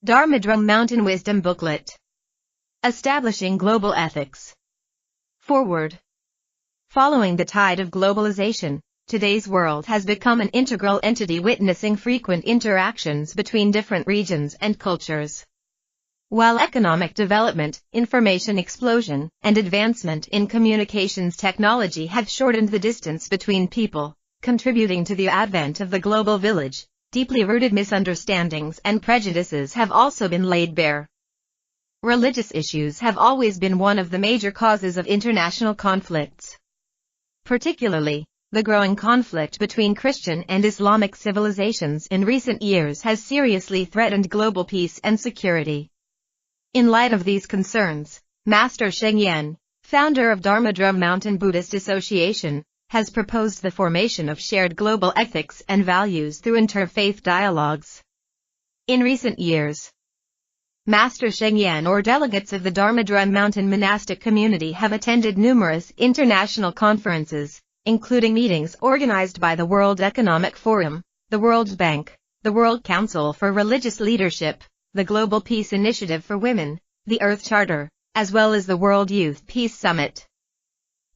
Dharma Mountain Wisdom Booklet. Establishing Global Ethics. Forward. Following the tide of globalization, today's world has become an integral entity witnessing frequent interactions between different regions and cultures. While economic development, information explosion, and advancement in communications technology have shortened the distance between people, contributing to the advent of the global village, deeply rooted misunderstandings and prejudices have also been laid bare. Religious issues have always been one of the major causes of international conflicts. Particularly, the growing conflict between Christian and Islamic civilizations in recent years has seriously threatened global peace and security. In light of these concerns, Master Sheng Yen, founder of Dharma Mountain Buddhist Association, has proposed the formation of shared global ethics and values through interfaith dialogues. In recent years, Master Sheng Yen or delegates of the Dharma Mountain monastic community have attended numerous international conferences, including meetings organized by the World Economic Forum, the World Bank, the World Council for Religious Leadership, the Global Peace Initiative for Women, the Earth Charter, as well as the World Youth Peace Summit.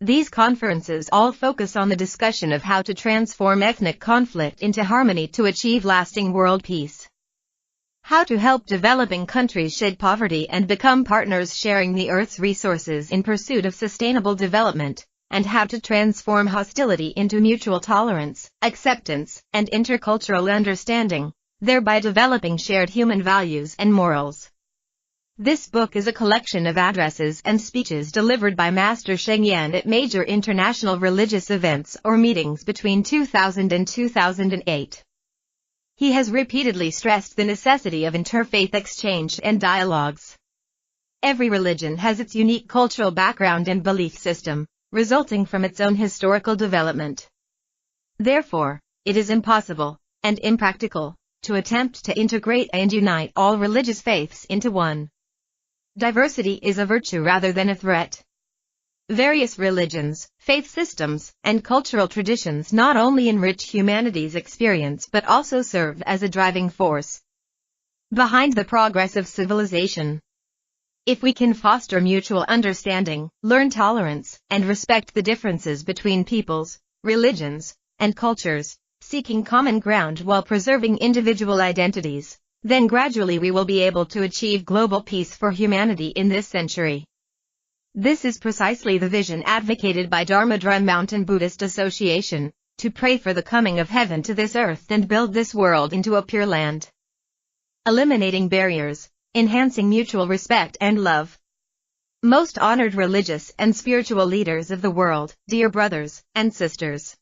These conferences all focus on the discussion of how to transform ethnic conflict into harmony to achieve lasting world peace. How to help developing countries shed poverty and become partners sharing the Earth's resources in pursuit of sustainable development, and how to transform hostility into mutual tolerance, acceptance, and intercultural understanding, thereby developing shared human values and morals. This book is a collection of addresses and speeches delivered by Master Sheng Yen at major international religious events or meetings between 2000 and 2008. He has repeatedly stressed the necessity of interfaith exchange and dialogues. Every religion has its unique cultural background and belief system, resulting from its own historical development. Therefore, it is impossible, and impractical, to attempt to integrate and unite all religious faiths into one. Diversity is a virtue rather than a threat. Various religions, faith systems, and cultural traditions not only enrich humanity's experience but also serve as a driving force behind the progress of civilization. If we can foster mutual understanding, learn tolerance, and respect the differences between peoples, religions, and cultures, seeking common ground while preserving individual identities, then gradually we will be able to achieve global peace for humanity in this century. This is precisely the vision advocated by Dharma Mountain Buddhist Association, to pray for the coming of heaven to this earth and build this world into a pure land. Eliminating barriers, enhancing mutual respect and love. Most honored religious and spiritual leaders of the world, dear brothers and sisters.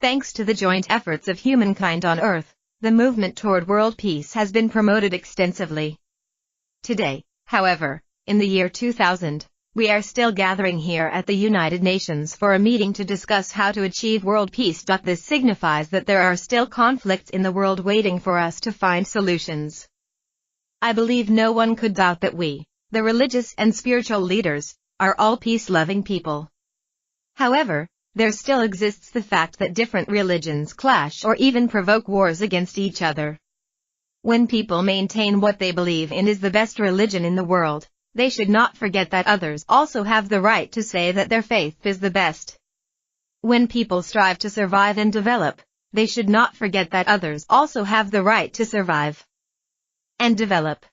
Thanks to the joint efforts of humankind on earth, the movement toward world peace has been promoted extensively. Today, however, in the year 2000, we are still gathering here at the United Nations for a meeting to discuss how to achieve world peace. This signifies that there are still conflicts in the world waiting for us to find solutions. I believe no one could doubt that we, the religious and spiritual leaders, are all peace-loving people. However, there still exists the fact that different religions clash or even provoke wars against each other. When people maintain what they believe in is the best religion in the world, they should not forget that others also have the right to say that their faith is the best. When people strive to survive and develop, they should not forget that others also have the right to survive and develop.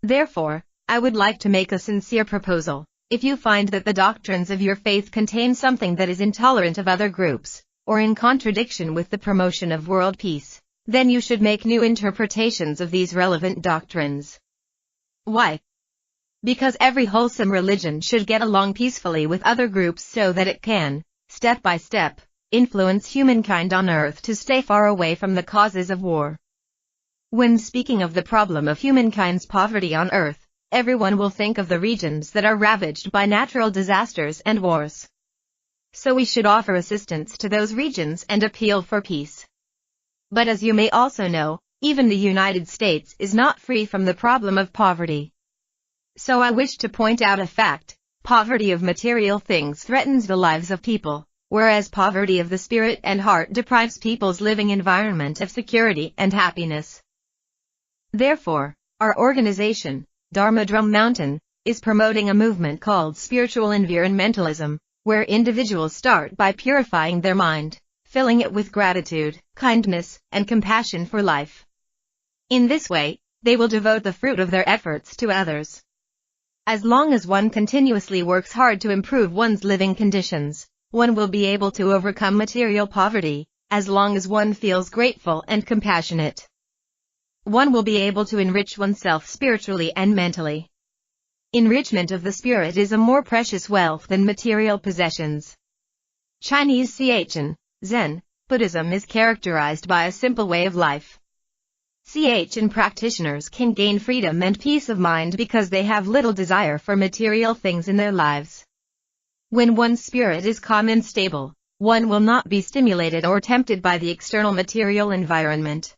Therefore, I would like to make a sincere proposal. If you find that the doctrines of your faith contain something that is intolerant of other groups, or in contradiction with the promotion of world peace, then you should make new interpretations of these relevant doctrines. Why? Because every wholesome religion should get along peacefully with other groups so that it can, step by step, influence humankind on earth to stay far away from the causes of war. When speaking of the problem of humankind's poverty on earth, everyone will think of the regions that are ravaged by natural disasters and wars. So we should offer assistance to those regions and appeal for peace. But as you may also know, even the United States is not free from the problem of poverty. So I wish to point out a fact: poverty of material things threatens the lives of people, whereas poverty of the spirit and heart deprives people's living environment of security and happiness. Therefore, Our organization, Dharma Drum Mountain, is promoting a movement called spiritual environmentalism, where individuals start by purifying their mind, filling it with gratitude, kindness, and compassion for life. In this way, they will devote the fruit of their efforts to others. As long as one continuously works hard to improve one's living conditions, one will be able to overcome material poverty, as long as one feels grateful and compassionate. One will be able to enrich oneself spiritually and mentally. Enrichment of the spirit is a more precious wealth than material possessions. Chinese Chen, Zen, Buddhism is characterized by a simple way of life. Chen practitioners can gain freedom and peace of mind because they have little desire for material things in their lives. When one's spirit is calm and stable, one will not be stimulated or tempted by the external material environment.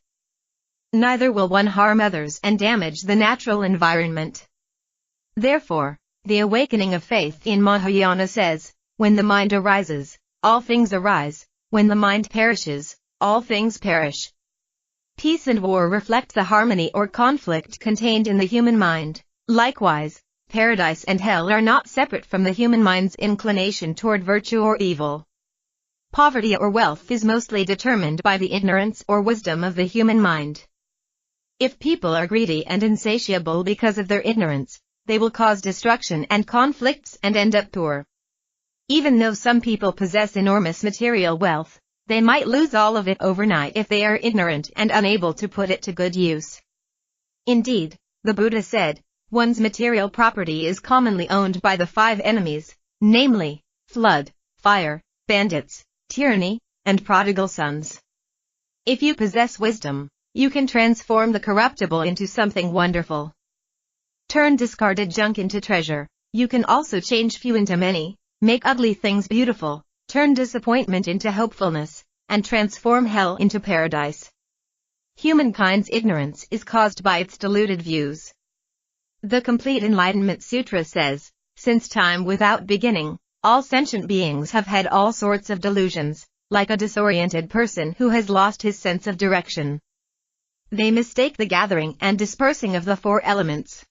Neither will one harm others and damage the natural environment. Therefore, the awakening of faith in Mahayana says, when the mind arises, all things arise, when the mind perishes, all things perish. Peace and war reflect the harmony or conflict contained in the human mind. Likewise, paradise and hell are not separate from the human mind's inclination toward virtue or evil. Poverty or wealth is mostly determined by the ignorance or wisdom of the human mind. If people are greedy and insatiable because of their ignorance, they will cause destruction and conflicts and end up poor. Even though some people possess enormous material wealth, they might lose all of it overnight if they are ignorant and unable to put it to good use. Indeed, the Buddha said, one's material property is commonly owned by the 5 enemies, namely, flood, fire, bandits, tyranny, and prodigal sons. If you possess wisdom, you can transform the corruptible into something wonderful. Turn discarded junk into treasure. You can also change few into many, make ugly things beautiful, turn disappointment into hopefulness, and transform hell into paradise. Humankind's ignorance is caused by its deluded views. The Complete Enlightenment Sutra says, since time without beginning, all sentient beings have had all sorts of delusions, like a disoriented person who has lost his sense of direction. They mistake the gathering and dispersing of the 4 elements,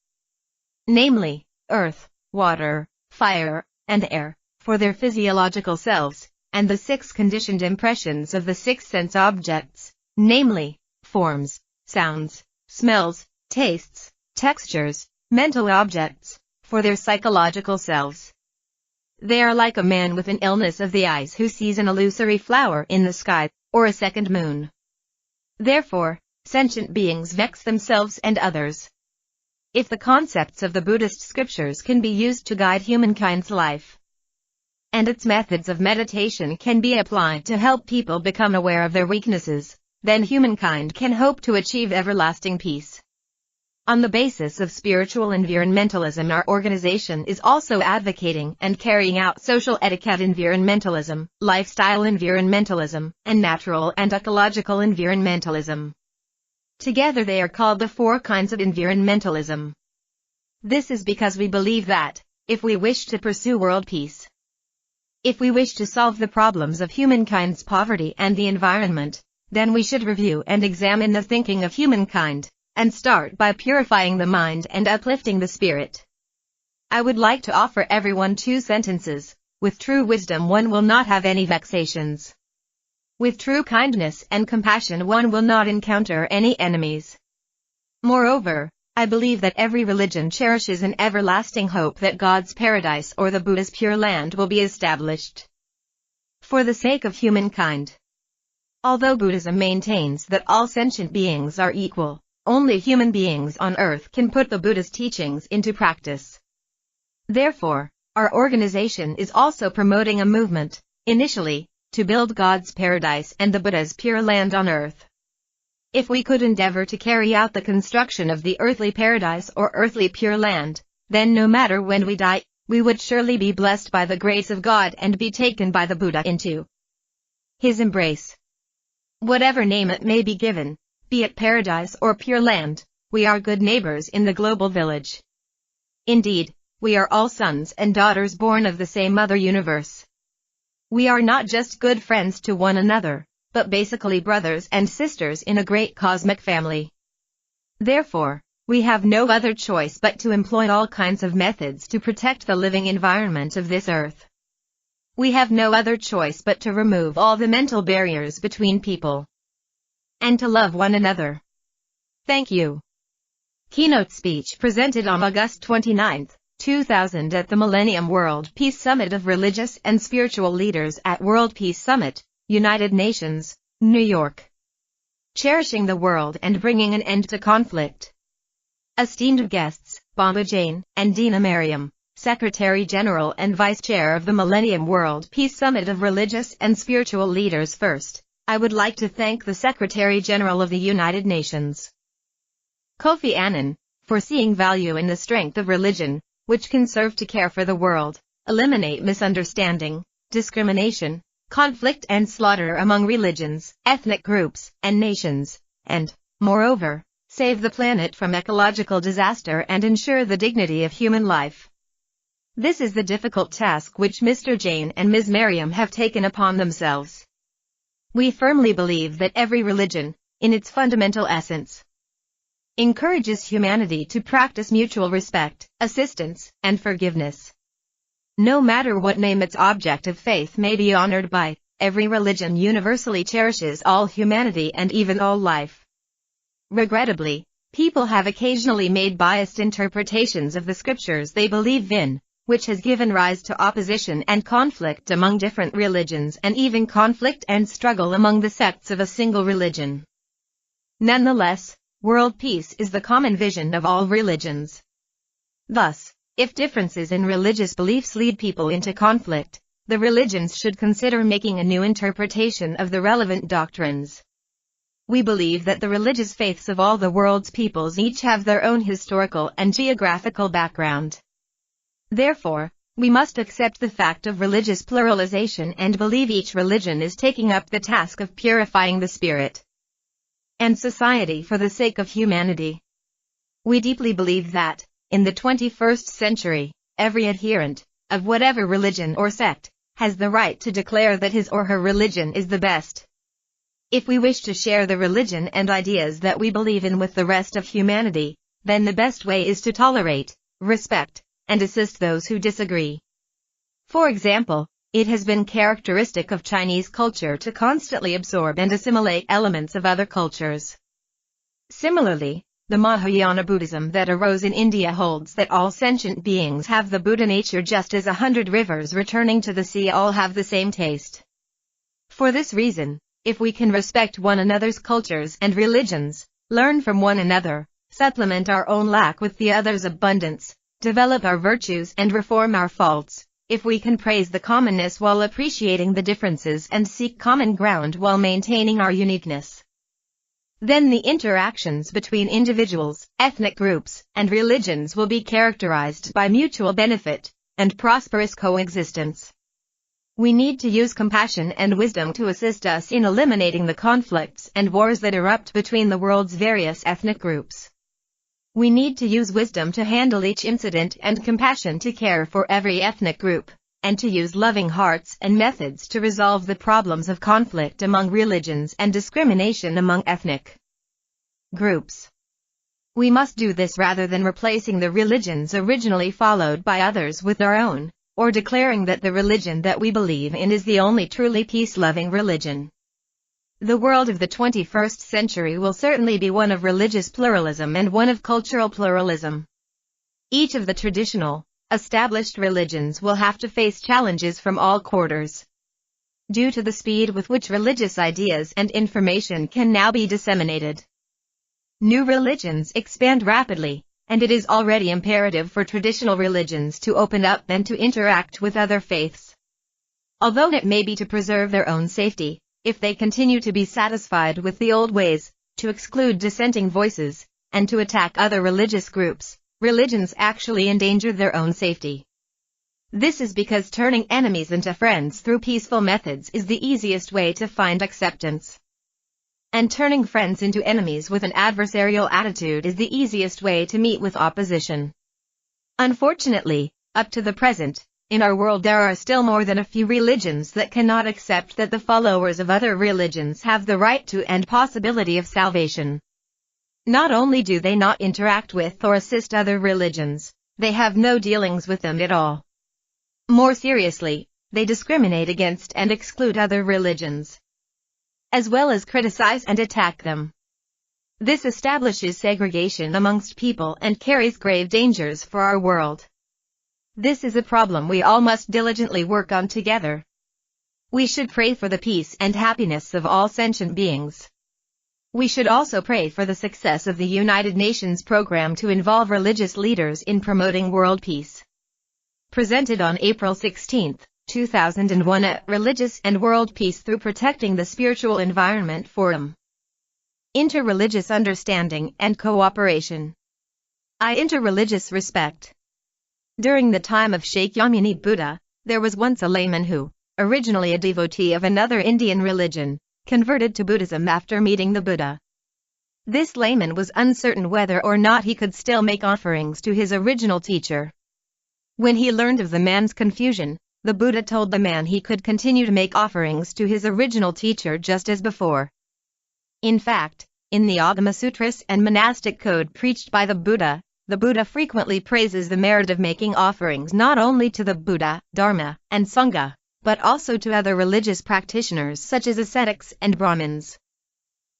namely, earth, water, fire, and air, for their physiological selves, and the 6 conditioned impressions of the 6 sense objects, namely, forms, sounds, smells, tastes, textures, mental objects, for their psychological selves. They are like a man with an illness of the eyes who sees an illusory flower in the sky, or a second moon. Therefore, sentient beings vex themselves and others. If the concepts of the Buddhist scriptures can be used to guide humankind's life, and its methods of meditation can be applied to help people become aware of their weaknesses, then humankind can hope to achieve everlasting peace. On the basis of spiritual environmentalism, our organization is also advocating and carrying out social etiquette environmentalism, lifestyle environmentalism, and natural and ecological environmentalism. Together they are called the 4 kinds of environmentalism. This is because we believe that, if we wish to pursue world peace, if we wish to solve the problems of humankind's poverty and the environment, then we should review and examine the thinking of humankind, and start by purifying the mind and uplifting the spirit. I would like to offer everyone 2 sentences. With true wisdom one will not have any vexations. With true kindness and compassion one will not encounter any enemies. Moreover, I believe that every religion cherishes an everlasting hope that God's paradise or the Buddha's pure land will be established. For the sake of humankind. Although Buddhism maintains that all sentient beings are equal, only human beings on earth can put the Buddha's teachings into practice. Therefore, our organization is also promoting a movement, initially, to build God's paradise and the Buddha's pure land on earth. If we could endeavor to carry out the construction of the earthly paradise or earthly pure land, then no matter when we die, we would surely be blessed by the grace of God and be taken by the Buddha into his embrace. Whatever name it may be given, be it paradise or pure land, we are good neighbors in the global village. Indeed, we are all sons and daughters born of the same Mother Universe. We are not just good friends to one another, but basically brothers and sisters in a great cosmic family. Therefore, We have no other choice but to employ all kinds of methods to protect the living environment of this earth. We have no other choice but to remove all the mental barriers between people and to love one another. Thank you. Keynote speech presented on August 29, 2000 at the Millennium World Peace Summit of Religious and Spiritual Leaders at World Peace Summit, United Nations, New York. Cherishing the world and bringing an end to conflict. Esteemed guests, Baba Jane and Dina Mariam, Secretary General and Vice Chair of the Millennium World Peace Summit of Religious and Spiritual Leaders. First, I would like to thank the Secretary General of the United Nations, Kofi Annan, for seeing value in the strength of religion, which can serve to care for the world, eliminate misunderstanding, discrimination, conflict and slaughter among religions, ethnic groups, and nations, and, moreover, save the planet from ecological disaster and ensure the dignity of human life. This is the difficult task which Mr. Jane and Ms. Mariam have taken upon themselves. We firmly believe that every religion, in its fundamental essence, encourages humanity to practice mutual respect, assistance, and forgiveness. No matter what name its object of faith may be honored by, every religion universally cherishes all humanity and even all life. Regrettably, people have occasionally made biased interpretations of the scriptures they believe in, which has given rise to opposition and conflict among different religions and even conflict and struggle among the sects of a single religion. Nonetheless, world peace is the common vision of all religions. Thus, if differences in religious beliefs lead people into conflict, the religions should consider making a new interpretation of the relevant doctrines. We believe that the religious faiths of all the world's peoples each have their own historical and geographical background. Therefore, we must accept the fact of religious pluralization and believe each religion is taking up the task of purifying the spirit and society for the sake of humanity. We deeply believe that, in the 21st century, every adherent, of whatever religion or sect, has the right to declare that his or her religion is the best. If we wish to share the religion and ideas that we believe in with the rest of humanity, then the best way is to tolerate, respect, and assist those who disagree. For example, it has been characteristic of Chinese culture to constantly absorb and assimilate elements of other cultures. Similarly, the Mahayana Buddhism that arose in India holds that all sentient beings have the Buddha nature, just as 100 rivers returning to the sea all have the same taste. For this reason, if we can respect one another's cultures and religions, learn from one another, supplement our own lack with the other's abundance, develop our virtues and reform our faults, if we can praise the commonness while appreciating the differences and seek common ground while maintaining our uniqueness, then the interactions between individuals, ethnic groups, and religions will be characterized by mutual benefit and prosperous coexistence. We need to use compassion and wisdom to assist us in eliminating the conflicts and wars that erupt between the world's various ethnic groups. We need to use wisdom to handle each incident and compassion to care for every ethnic group, and to use loving hearts and methods to resolve the problems of conflict among religions and discrimination among ethnic groups. We must do this rather than replacing the religions originally followed by others with our own, or declaring that the religion that we believe in is the only truly peace-loving religion. The world of the 21st century will certainly be one of religious pluralism and one of cultural pluralism. Each of the traditional, established religions will have to face challenges from all quarters. Due to the speed with which religious ideas and information can now be disseminated, new religions expand rapidly, and it is already imperative for traditional religions to open up and to interact with other faiths. Although it may be to preserve their own safety, if they continue to be satisfied with the old ways, to exclude dissenting voices, and to attack other religious groups, religions actually endanger their own safety. This is because turning enemies into friends through peaceful methods is the easiest way to find acceptance. And turning friends into enemies with an adversarial attitude is the easiest way to meet with opposition. Unfortunately, up to the present, in our world there are still more than a few religions that cannot accept that the followers of other religions have the right to and possibility of salvation. Not only do they not interact with or assist other religions, they have no dealings with them at all. More seriously, they discriminate against and exclude other religions, as well as criticize and attack them. This establishes segregation amongst people and carries grave dangers for our world. This is a problem we all must diligently work on together. We should pray for the peace and happiness of all sentient beings. We should also pray for the success of the United Nations program to involve religious leaders in promoting world peace. Presented on April 16, 2001 at Religious and World Peace Through Protecting the Spiritual Environment Forum. Interreligious Understanding and Cooperation. Interreligious Respect. During the time of Shakyamuni Buddha, there was once a layman who, originally a devotee of another Indian religion, converted to Buddhism after meeting the Buddha. This layman was uncertain whether or not he could still make offerings to his original teacher. When he learned of the man's confusion, the Buddha told the man he could continue to make offerings to his original teacher just as before. In fact, in the Agama Sutras and monastic code preached by the Buddha frequently praises the merit of making offerings not only to the Buddha, Dharma, and Sangha, but also to other religious practitioners such as ascetics and Brahmins.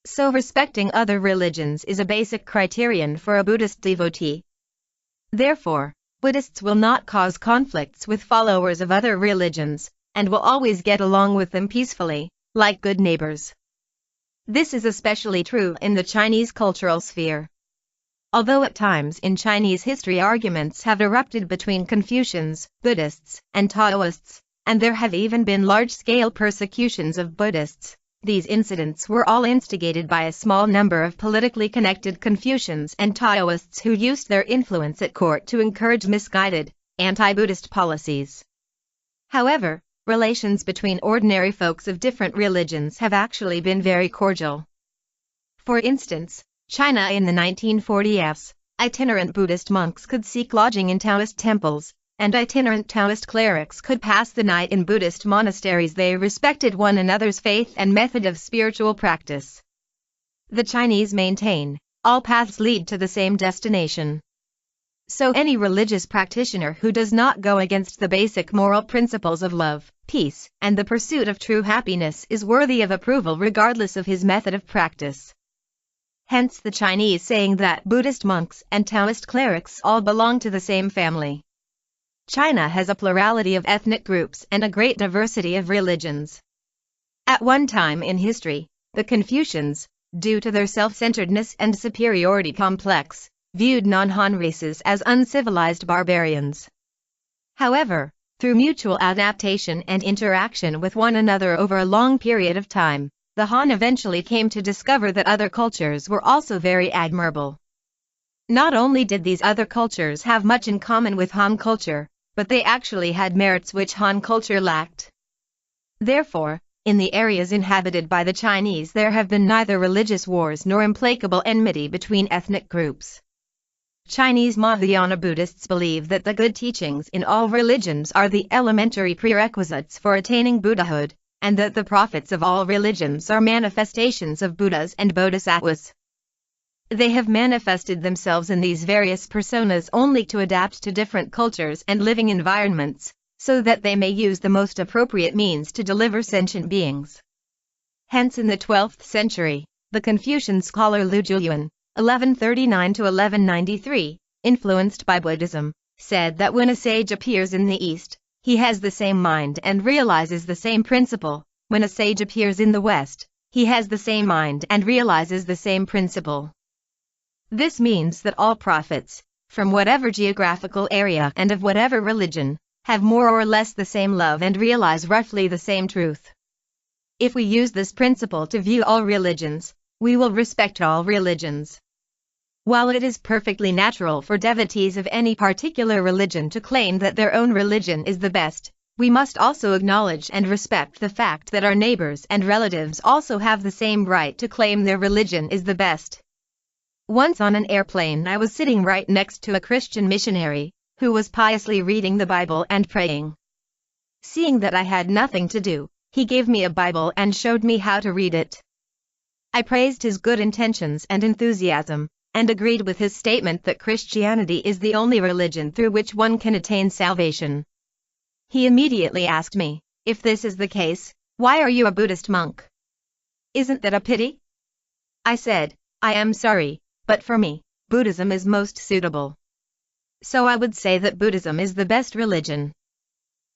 So respecting other religions is a basic criterion for a Buddhist devotee. Therefore, Buddhists will not cause conflicts with followers of other religions, and will always get along with them peacefully, like good neighbors. This is especially true in the Chinese cultural sphere. Although at times in Chinese history arguments have erupted between Confucians, Buddhists, and Taoists, and there have even been large-scale persecutions of Buddhists, these incidents were all instigated by a small number of politically connected Confucians and Taoists who used their influence at court to encourage misguided, anti-Buddhist policies. However, relations between ordinary folks of different religions have actually been very cordial. For instance, China in the 1940s, itinerant Buddhist monks could seek lodging in Taoist temples, and itinerant Taoist clerics could pass the night in Buddhist monasteries. They respected one another's faith and method of spiritual practice. The Chinese maintain, all paths lead to the same destination. So any religious practitioner who does not go against the basic moral principles of love, peace, and the pursuit of true happiness is worthy of approval regardless of his method of practice. Hence the Chinese saying that Buddhist monks and Taoist clerics all belong to the same family. China has a plurality of ethnic groups and a great diversity of religions. At one time in history, the Confucians, due to their self-centeredness and superiority complex, viewed non-Han races as uncivilized barbarians. However, through mutual adaptation and interaction with one another over a long period of time, the Han eventually came to discover that other cultures were also very admirable. Not only did these other cultures have much in common with Han culture, but they actually had merits which Han culture lacked. Therefore, in the areas inhabited by the Chinese there have been neither religious wars nor implacable enmity between ethnic groups. Chinese Mahayana Buddhists believe that the good teachings in all religions are the elementary prerequisites for attaining Buddhahood, and that the prophets of all religions are manifestations of Buddhas and Bodhisattvas. They have manifested themselves in these various personas only to adapt to different cultures and living environments, so that they may use the most appropriate means to deliver sentient beings. Hence in the 12th century, the Confucian scholar Lu Zhuyuan, 1139–1193, influenced by Buddhism, said that when a sage appears in the East, he has the same mind and realizes the same principle. When a sage appears in the West, he has the same mind and realizes the same principle. This means that all prophets, from whatever geographical area and of whatever religion, have more or less the same love and realize roughly the same truth. If we use this principle to view all religions, we will respect all religions. While it is perfectly natural for devotees of any particular religion to claim that their own religion is the best, we must also acknowledge and respect the fact that our neighbors and relatives also have the same right to claim their religion is the best. Once on an airplane I was sitting right next to a Christian missionary, who was piously reading the Bible and praying. Seeing that I had nothing to do, he gave me a Bible and showed me how to read it. I praised his good intentions and enthusiasm, and agreed with his statement that Christianity is the only religion through which one can attain salvation. He immediately asked me, "If this is the case, why are you a Buddhist monk? Isn't that a pity?" I said, "I am sorry, but for me, Buddhism is most suitable. So I would say that Buddhism is the best religion."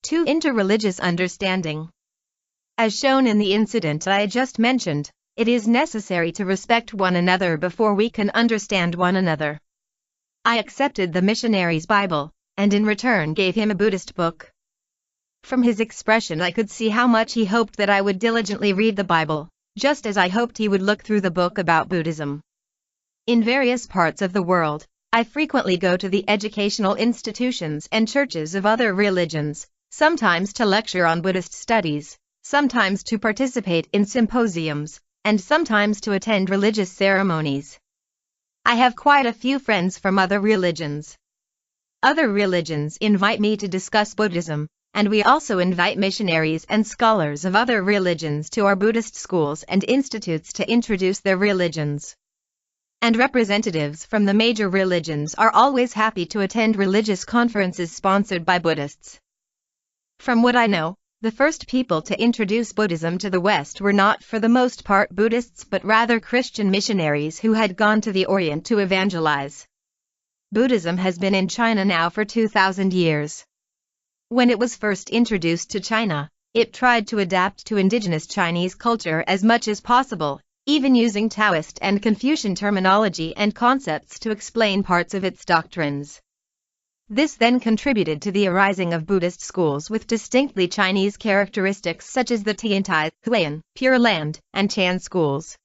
2. Interreligious understanding. As shown in the incident I just mentioned, it is necessary to respect one another before we can understand one another. I accepted the missionary's Bible, and in return gave him a Buddhist book. From his expression I could see how much he hoped that I would diligently read the Bible, just as I hoped he would look through the book about Buddhism. In various parts of the world, I frequently go to the educational institutions and churches of other religions, sometimes to lecture on Buddhist studies, sometimes to participate in symposiums, and sometimes to attend religious ceremonies. I have quite a few friends from other religions. Other religions invite me to discuss Buddhism, and we also invite missionaries and scholars of other religions to our Buddhist schools and institutes to introduce their religions. And representatives from the major religions are always happy to attend religious conferences sponsored by Buddhists. From what I know, the first people to introduce Buddhism to the West were not for the most part Buddhists but rather Christian missionaries who had gone to the Orient to evangelize. Buddhism has been in China now for 2,000 years. When it was first introduced to China, it tried to adapt to indigenous Chinese culture as much as possible, even using Taoist and Confucian terminology and concepts to explain parts of its doctrines. This then contributed to the arising of Buddhist schools with distinctly Chinese characteristics such as the Tiantai, Huayan, Pure Land, and Chan schools.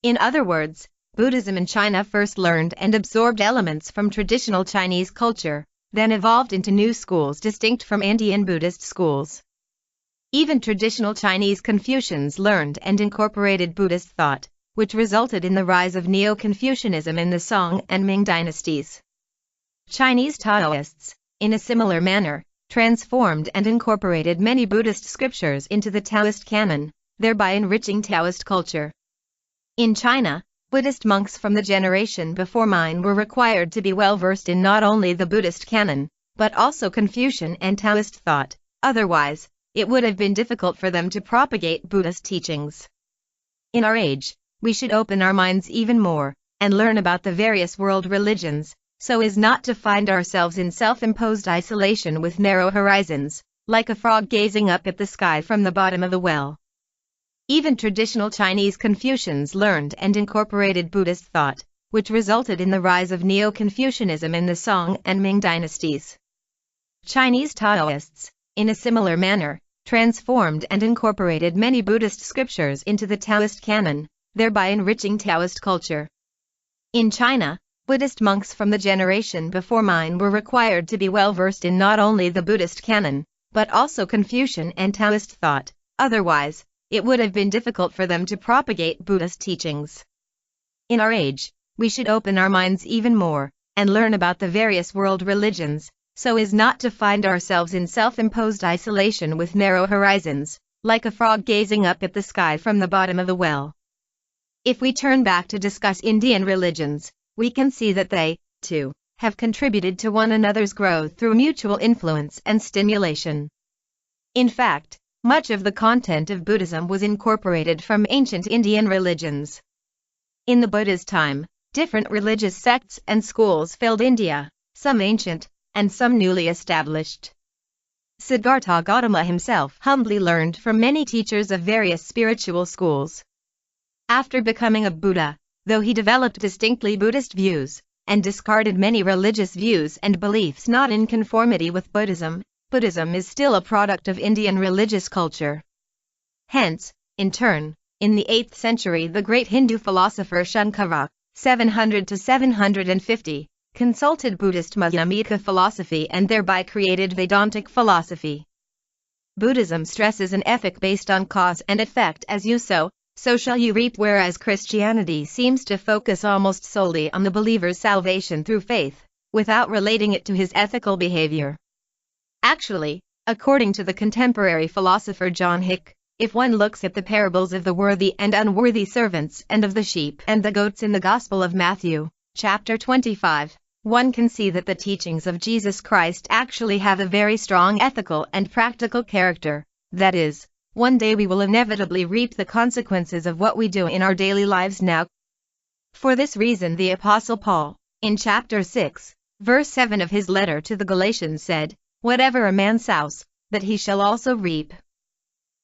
In other words, Buddhism in China first learned and absorbed elements from traditional Chinese culture, then evolved into new schools distinct from Indian Buddhist schools. Even traditional Chinese Confucians learned and incorporated Buddhist thought, which resulted in the rise of Neo-Confucianism in the Song and Ming dynasties. Chinese Taoists, in a similar manner, transformed and incorporated many Buddhist scriptures into the Taoist canon, thereby enriching Taoist culture. In China, Buddhist monks from the generation before mine were required to be well versed in not only the Buddhist canon, but also Confucian and Taoist thought, otherwise, it would have been difficult for them to propagate Buddhist teachings. In our age, we should open our minds even more, and learn about the various world religions, so as not to find ourselves in self-imposed isolation with narrow horizons, like a frog gazing up at the sky from the bottom of the well. Even traditional Chinese Confucians learned and incorporated Buddhist thought, which resulted in the rise of Neo-Confucianism in the Song and Ming dynasties. Chinese Taoists, in a similar manner, transformed and incorporated many Buddhist scriptures into the Taoist canon, thereby enriching Taoist culture. In China, Buddhist monks from the generation before mine were required to be well versed in not only the Buddhist canon, but also Confucian and Taoist thought, otherwise, it would have been difficult for them to propagate Buddhist teachings. In our age, we should open our minds even more, and learn about the various world religions, so as not to find ourselves in self-imposed isolation with narrow horizons, like a frog gazing up at the sky from the bottom of the well. If we turn back to discuss Indian religions, we can see that they, too, have contributed to one another's growth through mutual influence and stimulation. In fact, much of the content of Buddhism was incorporated from ancient Indian religions. In the Buddha's time, different religious sects and schools filled India, some ancient, and some newly established. Siddhartha Gautama himself humbly learned from many teachers of various spiritual schools. After becoming a Buddha, though he developed distinctly Buddhist views, and discarded many religious views and beliefs not in conformity with Buddhism, Buddhism is still a product of Indian religious culture. Hence, in turn, in the 8th century the great Hindu philosopher Shankara, 700 to 750, consulted Buddhist Madhyamika philosophy and thereby created Vedantic philosophy. Buddhism stresses an ethic based on cause and effect: as you sow, so shall you reap, whereas Christianity seems to focus almost solely on the believer's salvation through faith, without relating it to his ethical behavior. Actually, according to the contemporary philosopher John Hick, if one looks at the parables of the worthy and unworthy servants and of the sheep and the goats in the Gospel of Matthew, Chapter 25. One can see that the teachings of Jesus Christ actually have a very strong ethical and practical character. That is, one day we will inevitably reap the consequences of what we do in our daily lives now. For this reason the Apostle Paul, in chapter 6, verse 7 of his letter to the Galatians said, "Whatever a man sows, that he shall also reap."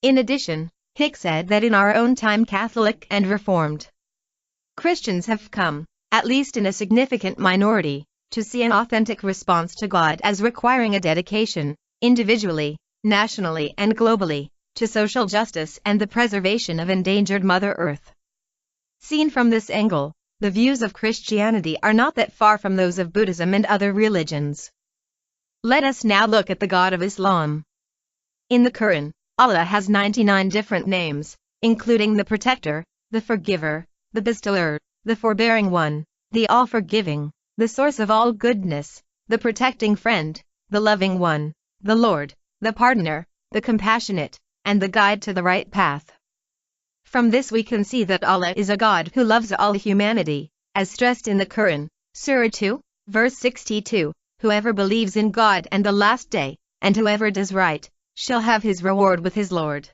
In addition, he said that in our own time Catholic and Reformed Christians have come, at least in a significant minority, to see an authentic response to God as requiring a dedication, individually, nationally and globally, to social justice and the preservation of endangered Mother Earth. Seen from this angle, the views of Christianity are not that far from those of Buddhism and other religions. Let us now look at the God of Islam. In the Quran, Allah has 99 different names, including the Protector, the Forgiver, the Bestower, the Forbearing One, the All-Forgiving, the Source of all goodness, the Protecting Friend, the Loving One, the Lord, the Pardoner, the Compassionate, and the Guide to the right path. From this we can see that Allah is a God who loves all humanity, as stressed in the Quran, Surah 2, verse 62, "Whoever believes in God and the last day, and whoever does right, shall have his reward with his Lord."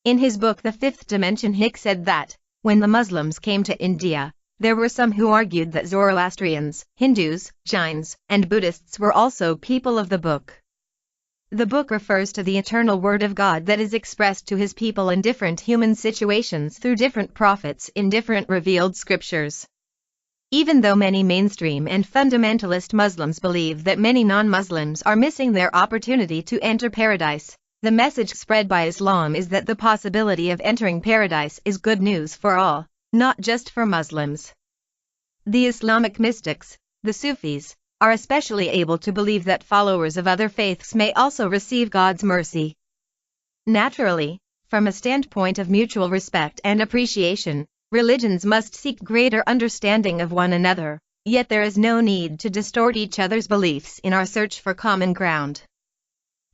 In his book The Fifth Dimension, Hick said that, when the Muslims came to India, there were some who argued that Zoroastrians, Hindus, Jains, and Buddhists were also people of the book. The book refers to the eternal word of God that is expressed to his people in different human situations through different prophets in different revealed scriptures. Even though many mainstream and fundamentalist Muslims believe that many non-Muslims are missing their opportunity to enter paradise, the message spread by Islam is that the possibility of entering paradise is good news for all, not just for Muslims. The Islamic mystics, the Sufis, are especially able to believe that followers of other faiths may also receive God's mercy. Naturally, from a standpoint of mutual respect and appreciation, religions must seek greater understanding of one another, yet there is no need to distort each other's beliefs in our search for common ground.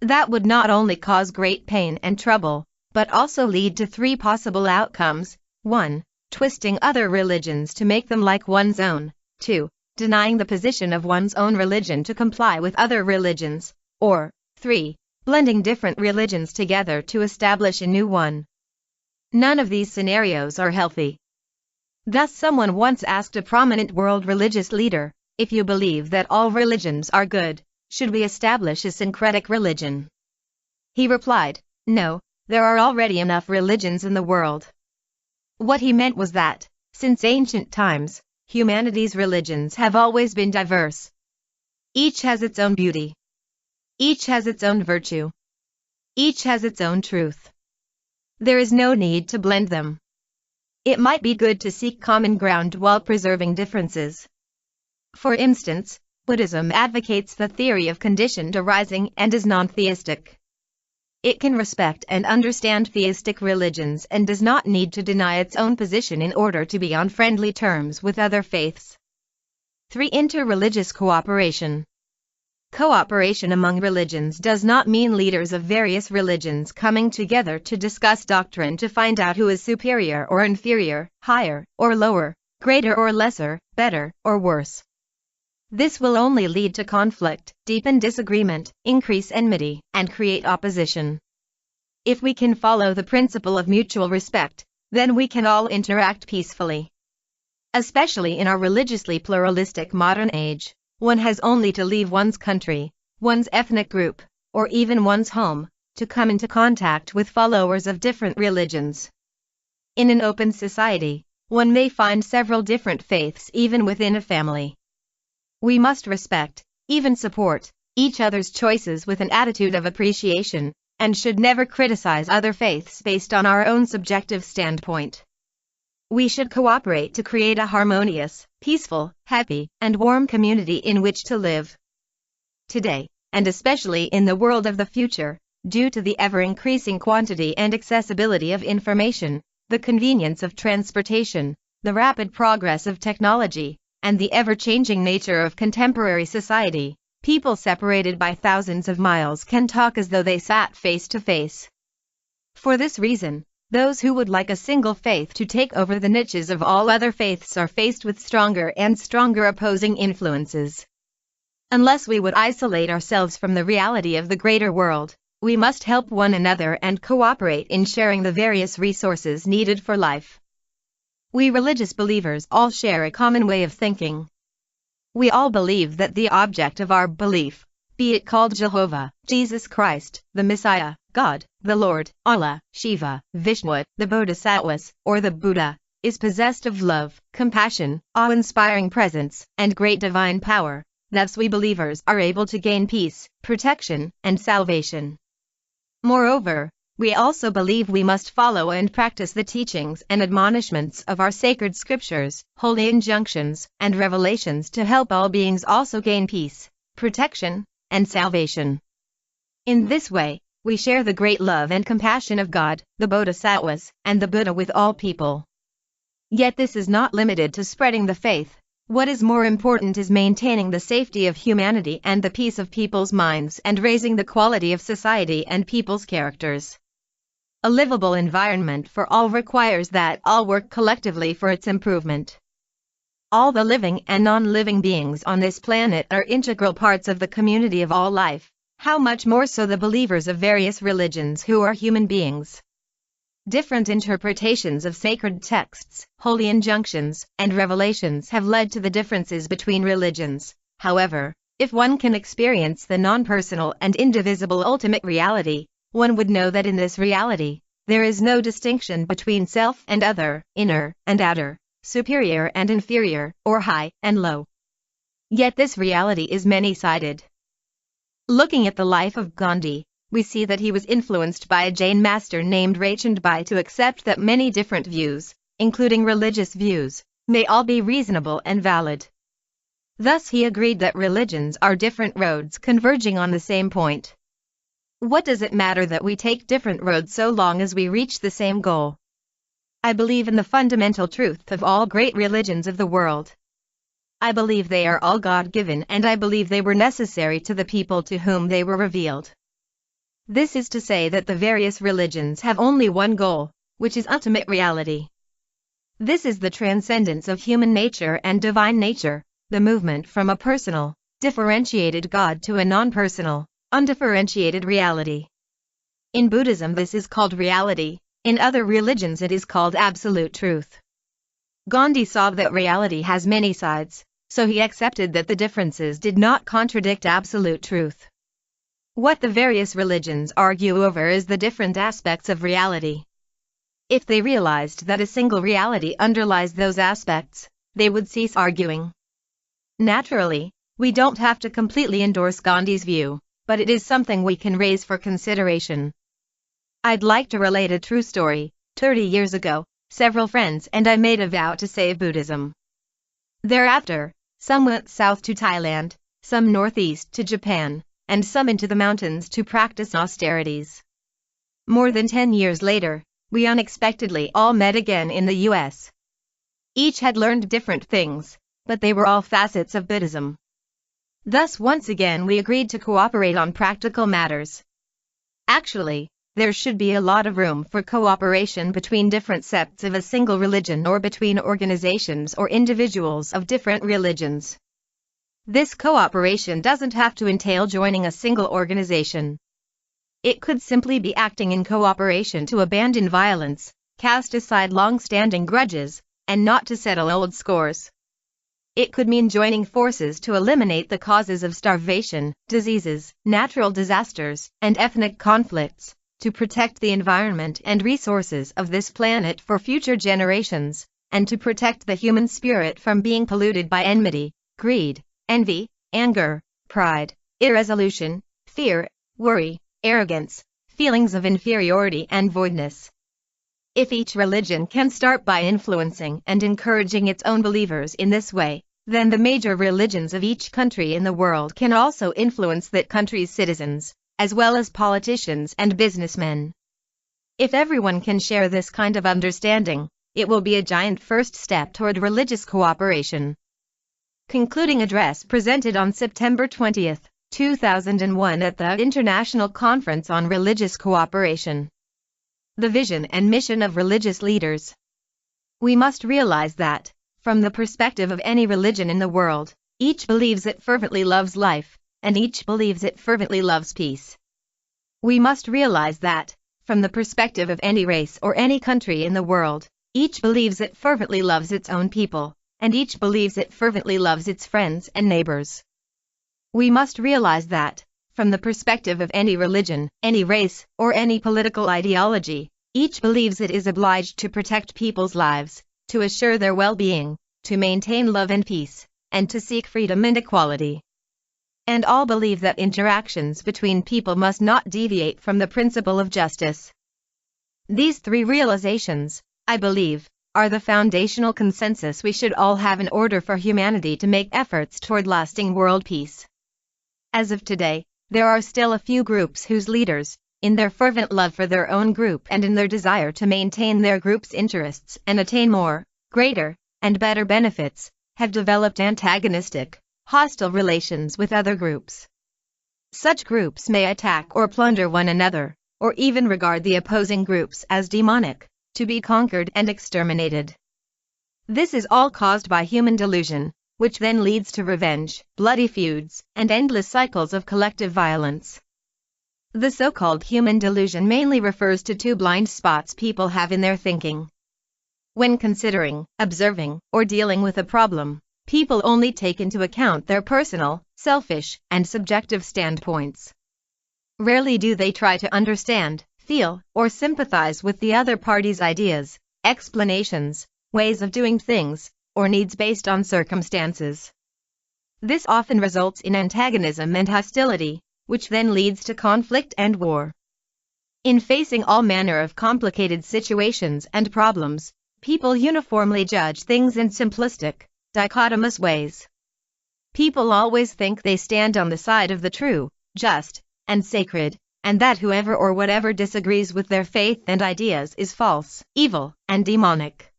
That would not only cause great pain and trouble, but also lead to three possible outcomes: 1. Twisting other religions to make them like one's own; 2. Denying the position of one's own religion to comply with other religions; or 3. Blending different religions together to establish a new one. None of these scenarios are healthy. Thus someone once asked a prominent world religious leader, "If you believe that all religions are good, should we establish a syncretic religion?" He replied, "No, there are already enough religions in the world." What he meant was that, since ancient times, humanity's religions have always been diverse. Each has its own beauty. Each has its own virtue. Each has its own truth. There is no need to blend them. It might be good to seek common ground while preserving differences. For instance, Buddhism advocates the theory of conditioned arising and is non-theistic. It can respect and understand theistic religions and does not need to deny its own position in order to be on friendly terms with other faiths. 3. Interreligious cooperation. Cooperation among religions does not mean leaders of various religions coming together to discuss doctrine to find out who is superior or inferior, higher or lower, greater or lesser, better or worse. This will only lead to conflict, deepen disagreement, increase enmity, and create opposition. If we can follow the principle of mutual respect, then we can all interact peacefully. Especially in our religiously pluralistic modern age, one has only to leave one's country, one's ethnic group, or even one's home, to come into contact with followers of different religions. In an open society, one may find several different faiths even within a family. We must respect, even support, each other's choices with an attitude of appreciation, and should never criticize other faiths based on our own subjective standpoint. We should cooperate to create a harmonious, peaceful, happy, and warm community in which to live. Today, and especially in the world of the future, due to the ever-increasing quantity and accessibility of information, the convenience of transportation, the rapid progress of technology, and the ever-changing nature of contemporary society, people separated by thousands of miles can talk as though they sat face to face. For this reason, Those who would like a single faith to take over the niches of all other faiths are faced with stronger and stronger opposing influences. Unless we would isolate ourselves from the reality of the greater world, we must help one another and cooperate in sharing the various resources needed for life. We religious believers all share a common way of thinking. We all believe that the object of our belief, be it called Jehovah, Jesus Christ, the Messiah, God, the Lord, Allah, Shiva, Vishnu, the Bodhisattvas, or the Buddha, is possessed of love, compassion, awe-inspiring presence, and great divine power. Thus we believers are able to gain peace, protection, and salvation. Moreover, we also believe we must follow and practice the teachings and admonishments of our sacred scriptures, holy injunctions, and revelations to help all beings also gain peace, protection, and salvation. In this way, we share the great love and compassion of God, the Bodhisattvas, and the Buddha with all people. Yet this is not limited to spreading the faith. What is more important is maintaining the safety of humanity and the peace of people's minds and raising the quality of society and people's characters. A livable environment for all requires that all work collectively for its improvement. All the living and non-living beings on this planet are integral parts of the community of all life, how much more so the believers of various religions who are human beings. Different interpretations of sacred texts, holy injunctions, and revelations have led to the differences between religions. However, if one can experience the non-personal and indivisible ultimate reality, one would know that in this reality, there is no distinction between self and other, inner and outer, superior and inferior, or high and low. Yet this reality is many-sided. Looking at the life of Gandhi, we see that he was influenced by a Jain master named Rachandbai to accept that many different views, including religious views, may all be reasonable and valid. Thus he agreed that religions are different roads converging on the same point. What does it matter that we take different roads so long as we reach the same goal? I believe in the fundamental truth of all great religions of the world. I believe they are all God-given, and I believe they were necessary to the people to whom they were revealed. This is to say that the various religions have only one goal, which is ultimate reality. This is the transcendence of human nature and divine nature, the movement from a personal, differentiated God to a non-personal, undifferentiated reality. In Buddhism this is called reality, in other religions it is called absolute truth. Gandhi saw that reality has many sides, so he accepted that the differences did not contradict absolute truth. What the various religions argue over is the different aspects of reality. If they realized that a single reality underlies those aspects, they would cease arguing. Naturally, we don't have to completely endorse Gandhi's view, but it is something we can raise for consideration. I'd like to relate a true story. 30 years ago, several friends and I made a vow to save Buddhism. Thereafter, some went south to Thailand, some northeast to Japan, and some into the mountains to practice austerities. More than 10 years later, we unexpectedly all met again in the U.S. Each had learned different things, but they were all facets of Buddhism. Thus once again we agreed to cooperate on practical matters. Actually, there should be a lot of room for cooperation between different sects of a single religion or between organizations or individuals of different religions. This cooperation doesn't have to entail joining a single organization. It could simply be acting in cooperation to abandon violence, cast aside long-standing grudges, and not to settle old scores. It could mean joining forces to eliminate the causes of starvation, diseases, natural disasters, and ethnic conflicts, to protect the environment and resources of this planet for future generations, and to protect the human spirit from being polluted by enmity, greed, envy, anger, pride, irresolution, fear, worry, arrogance, feelings of inferiority and voidness. If each religion can start by influencing and encouraging its own believers in this way, then the major religions of each country in the world can also influence that country's citizens, as well as politicians and businessmen. If everyone can share this kind of understanding, it will be a giant first step toward religious cooperation. Concluding address presented on September 20, 2001 at the International Conference on Religious Cooperation. The vision and mission of religious leaders. We must realize that, from the perspective of any religion in the world, each believes it fervently loves life, and each believes it fervently loves peace. We must realize that, from the perspective of any race or any country in the world, each believes it fervently loves its own people, and each believes it fervently loves its friends and neighbors. We must realize that, from the perspective of any religion, any race, or any political ideology, each believes it is obliged to protect people's lives, to assure their well-being, to maintain love and peace, and to seek freedom and equality. And all believe that interactions between people must not deviate from the principle of justice. These three realizations, I believe, are the foundational consensus we should all have in order for humanity to make efforts toward lasting world peace. As of today, there are still a few groups whose leaders, in their fervent love for their own group and in their desire to maintain their group's interests and attain more, greater, and better benefits, have developed antagonistic, hostile relations with other groups. Such groups may attack or plunder one another, or even regard the opposing groups as demonic, to be conquered and exterminated. This is all caused by human delusion, which then leads to revenge, bloody feuds, and endless cycles of collective violence. The so-called human delusion mainly refers to two blind spots people have in their thinking. When considering, observing, or dealing with a problem, people only take into account their personal, selfish, and subjective standpoints. Rarely do they try to understand, feel, or sympathize with the other party's ideas, explanations, ways of doing things, or needs based on circumstances. This often results in antagonism and hostility, which then leads to conflict and war. In facing all manner of complicated situations and problems, people uniformly judge things in simplistic, dichotomous ways. People always think they stand on the side of the true, just, and sacred, and that whoever or whatever disagrees with their faith and ideas is false, evil, and demonic.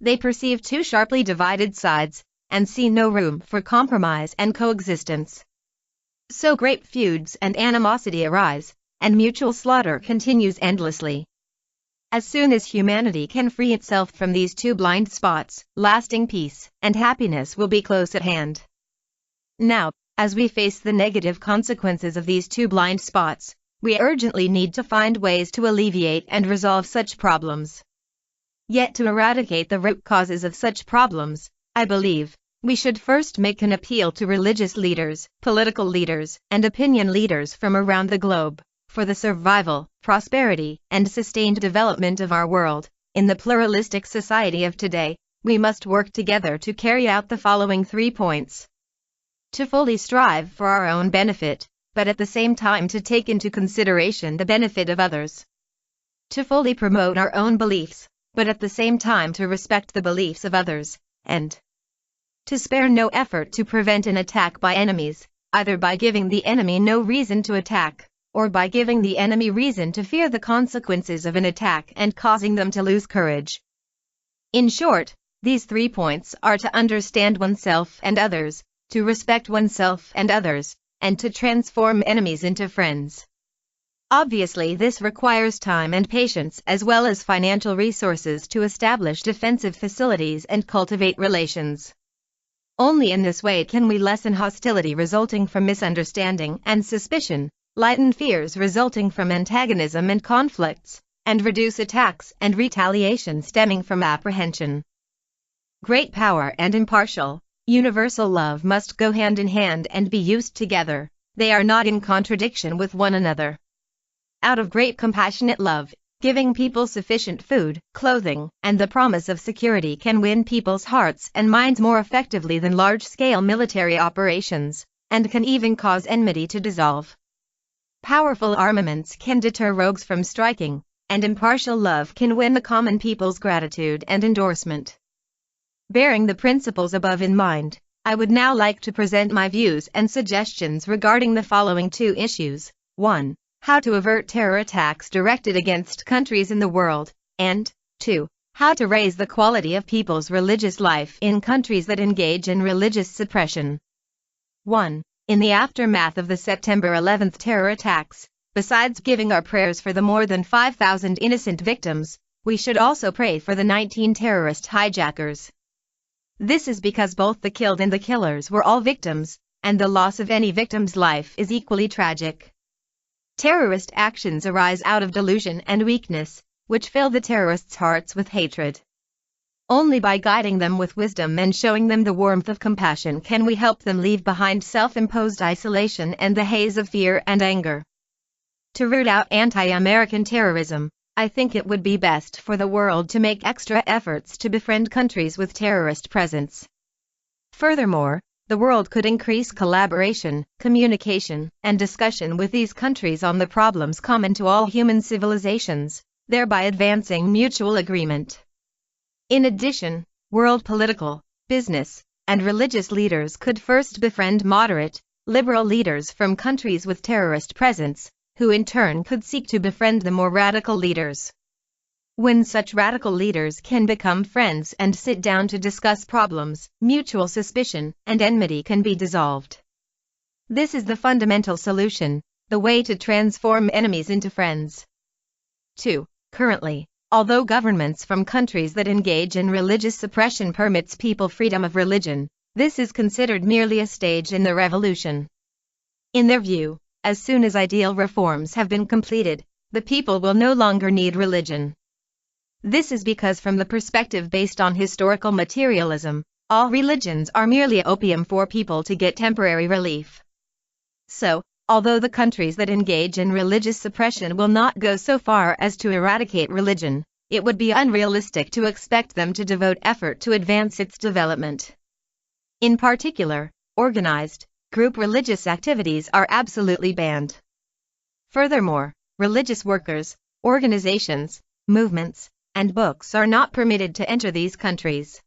They perceive two sharply divided sides, and see no room for compromise and coexistence. So great feuds and animosity arise, and mutual slaughter continues endlessly. As soon as humanity can free itself from these two blind spots, lasting peace and happiness will be close at hand. Now, as we face the negative consequences of these two blind spots, we urgently need to find ways to alleviate and resolve such problems. Yet to eradicate the root causes of such problems, I believe, we should first make an appeal to religious leaders, political leaders, and opinion leaders from around the globe, for the survival, prosperity, and sustained development of our world. In the pluralistic society of today, we must work together to carry out the following 3 points. To fully strive for our own benefit, but at the same time to take into consideration the benefit of others. To fully promote our own beliefs, but at the same time to respect the beliefs of others, and to spare no effort to prevent an attack by enemies, either by giving the enemy no reason to attack, or by giving the enemy reason to fear the consequences of an attack and causing them to lose courage. In short, these 3 points are to understand oneself and others, to respect oneself and others, and to transform enemies into friends. Obviously, this requires time and patience as well as financial resources to establish defensive facilities and cultivate relations. Only in this way can we lessen hostility resulting from misunderstanding and suspicion, lighten fears resulting from antagonism and conflicts, and reduce attacks and retaliation stemming from apprehension. Great power and impartial, universal love must go hand in hand and be used together. They are not in contradiction with one another. Out of great compassionate love, giving people sufficient food, clothing, and the promise of security can win people's hearts and minds more effectively than large-scale military operations, and can even cause enmity to dissolve. Powerful armaments can deter rogues from striking, and impartial love can win the common people's gratitude and endorsement. Bearing the principles above in mind, I would now like to present my views and suggestions regarding the following 2 issues. 1. How to avert terror attacks directed against countries in the world, and 2. How to raise the quality of people's religious life in countries that engage in religious suppression. 1. In the aftermath of the September 11 terror attacks, Besides giving our prayers for the more than 5,000 innocent victims, we should also pray for the 19 terrorist hijackers. This is because both the killed and the killers were all victims, and the loss of any victim's life is equally tragic. Terrorist actions arise out of delusion and weakness, which fill the terrorists' hearts with hatred. Only by guiding them with wisdom and showing them the warmth of compassion can we help them leave behind self-imposed isolation and the haze of fear and anger. To root out anti-American terrorism, I think it would be best for the world to make extra efforts to befriend countries with terrorist presence. Furthermore, the world could increase collaboration, communication, and discussion with these countries on the problems common to all human civilizations, thereby advancing mutual agreement. In addition, world political, business, and religious leaders could first befriend moderate, liberal leaders from countries with terrorist presence, who in turn could seek to befriend the more radical leaders. When such radical leaders can become friends and sit down to discuss problems, mutual suspicion and enmity can be dissolved. This is the fundamental solution, the way to transform enemies into friends. 2. Currently, although governments from countries that engage in religious suppression permits people freedom of religion, this is considered merely a stage in the revolution. In their view, as soon as ideal reforms have been completed, the people will no longer need religion. This is because from the perspective based on historical materialism, all religions are merely opium for people to get temporary relief. So, although the countries that engage in religious suppression will not go so far as to eradicate religion, it would be unrealistic to expect them to devote effort to advance its development. In particular, organized, group religious activities are absolutely banned. Furthermore, religious workers, organizations, movements, and books are not permitted to enter these countries.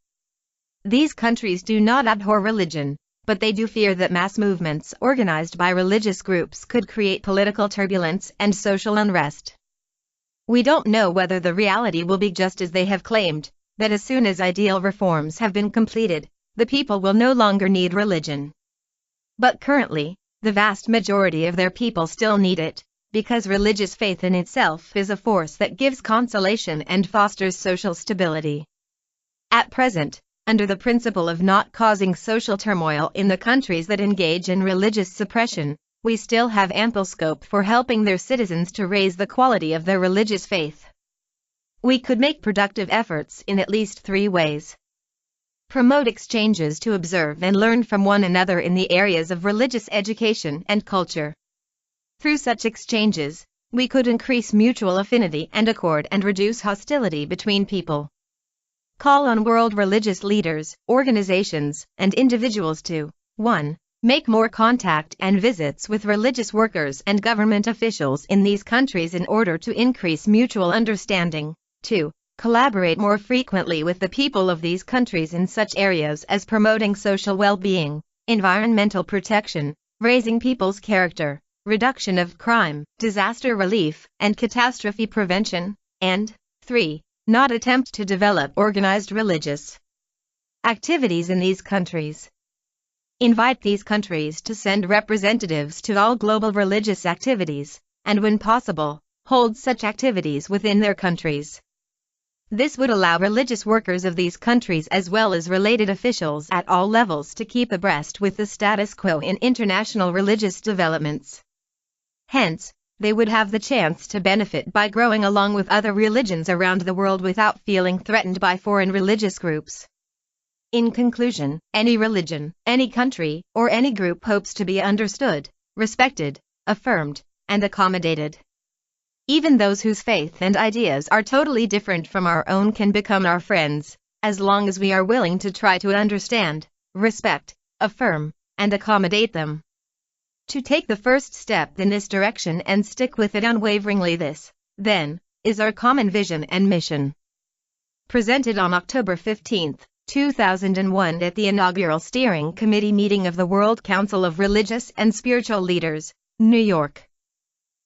These countries do not abhor religion, but they do fear that mass movements organized by religious groups could create political turbulence and social unrest. We don't know whether the reality will be just as they have claimed, that as soon as ideal reforms have been completed, the people will no longer need religion. But currently, the vast majority of their people still need it, because religious faith in itself is a force that gives consolation and fosters social stability. At present, under the principle of not causing social turmoil in the countries that engage in religious suppression, we still have ample scope for helping their citizens to raise the quality of their religious faith. We could make productive efforts in at least 3 ways. Promote exchanges to observe and learn from one another in the areas of religious education and culture. Through such exchanges, we could increase mutual affinity and accord and reduce hostility between people. Call on world religious leaders, organizations, and individuals to 1. Make more contact and visits with religious workers and government officials in these countries in order to increase mutual understanding. 2. Collaborate more frequently with the people of these countries in such areas as promoting social well-being, environmental protection, raising people's character, reduction of crime, disaster relief, and catastrophe prevention, and 3. Not attempt to develop organized religious activities in these countries. Invite these countries to send representatives to all global religious activities, and when possible, hold such activities within their countries. This would allow religious workers of these countries as well as related officials at all levels to keep abreast with the status quo in international religious developments. Hence, they would have the chance to benefit by growing along with other religions around the world without feeling threatened by foreign religious groups. In conclusion, any religion, any country, or any group hopes to be understood, respected, affirmed, and accommodated. Even those whose faith and ideas are totally different from our own can become our friends, as long as we are willing to try to understand, respect, affirm, and accommodate them. To take the first step in this direction and stick with it unwaveringly, this, then, is our common vision and mission. Presented on October 15, 2001 at the inaugural Steering Committee meeting of the World Council of Religious and Spiritual Leaders, New York.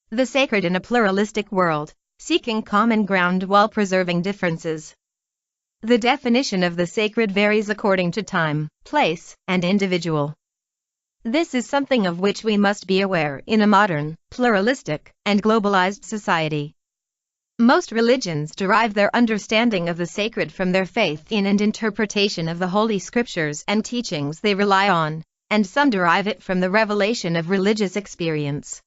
The sacred in a pluralistic world, seeking common ground while preserving differences. The definition of the sacred varies according to time, place, and individual. This is something of which we must be aware in a modern, pluralistic, and globalized society. Most religions derive their understanding of the sacred from their faith in and interpretation of the Holy Scriptures and teachings they rely on, and some derive it from the revelation of religious experience.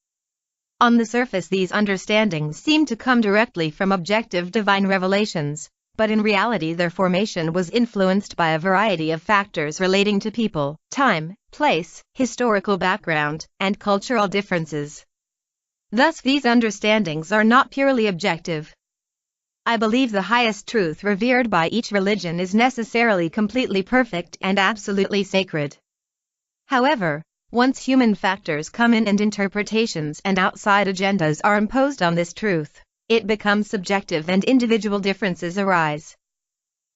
On the surface, these understandings seem to come directly from objective divine revelations, but in reality their formation was influenced by a variety of factors relating to people, time, place, historical background, and cultural differences. Thus these understandings are not purely objective. I believe the highest truth revered by each religion is necessarily completely perfect and absolutely sacred. However, once human factors come in and interpretations and outside agendas are imposed on this truth, it becomes subjective and individual differences arise.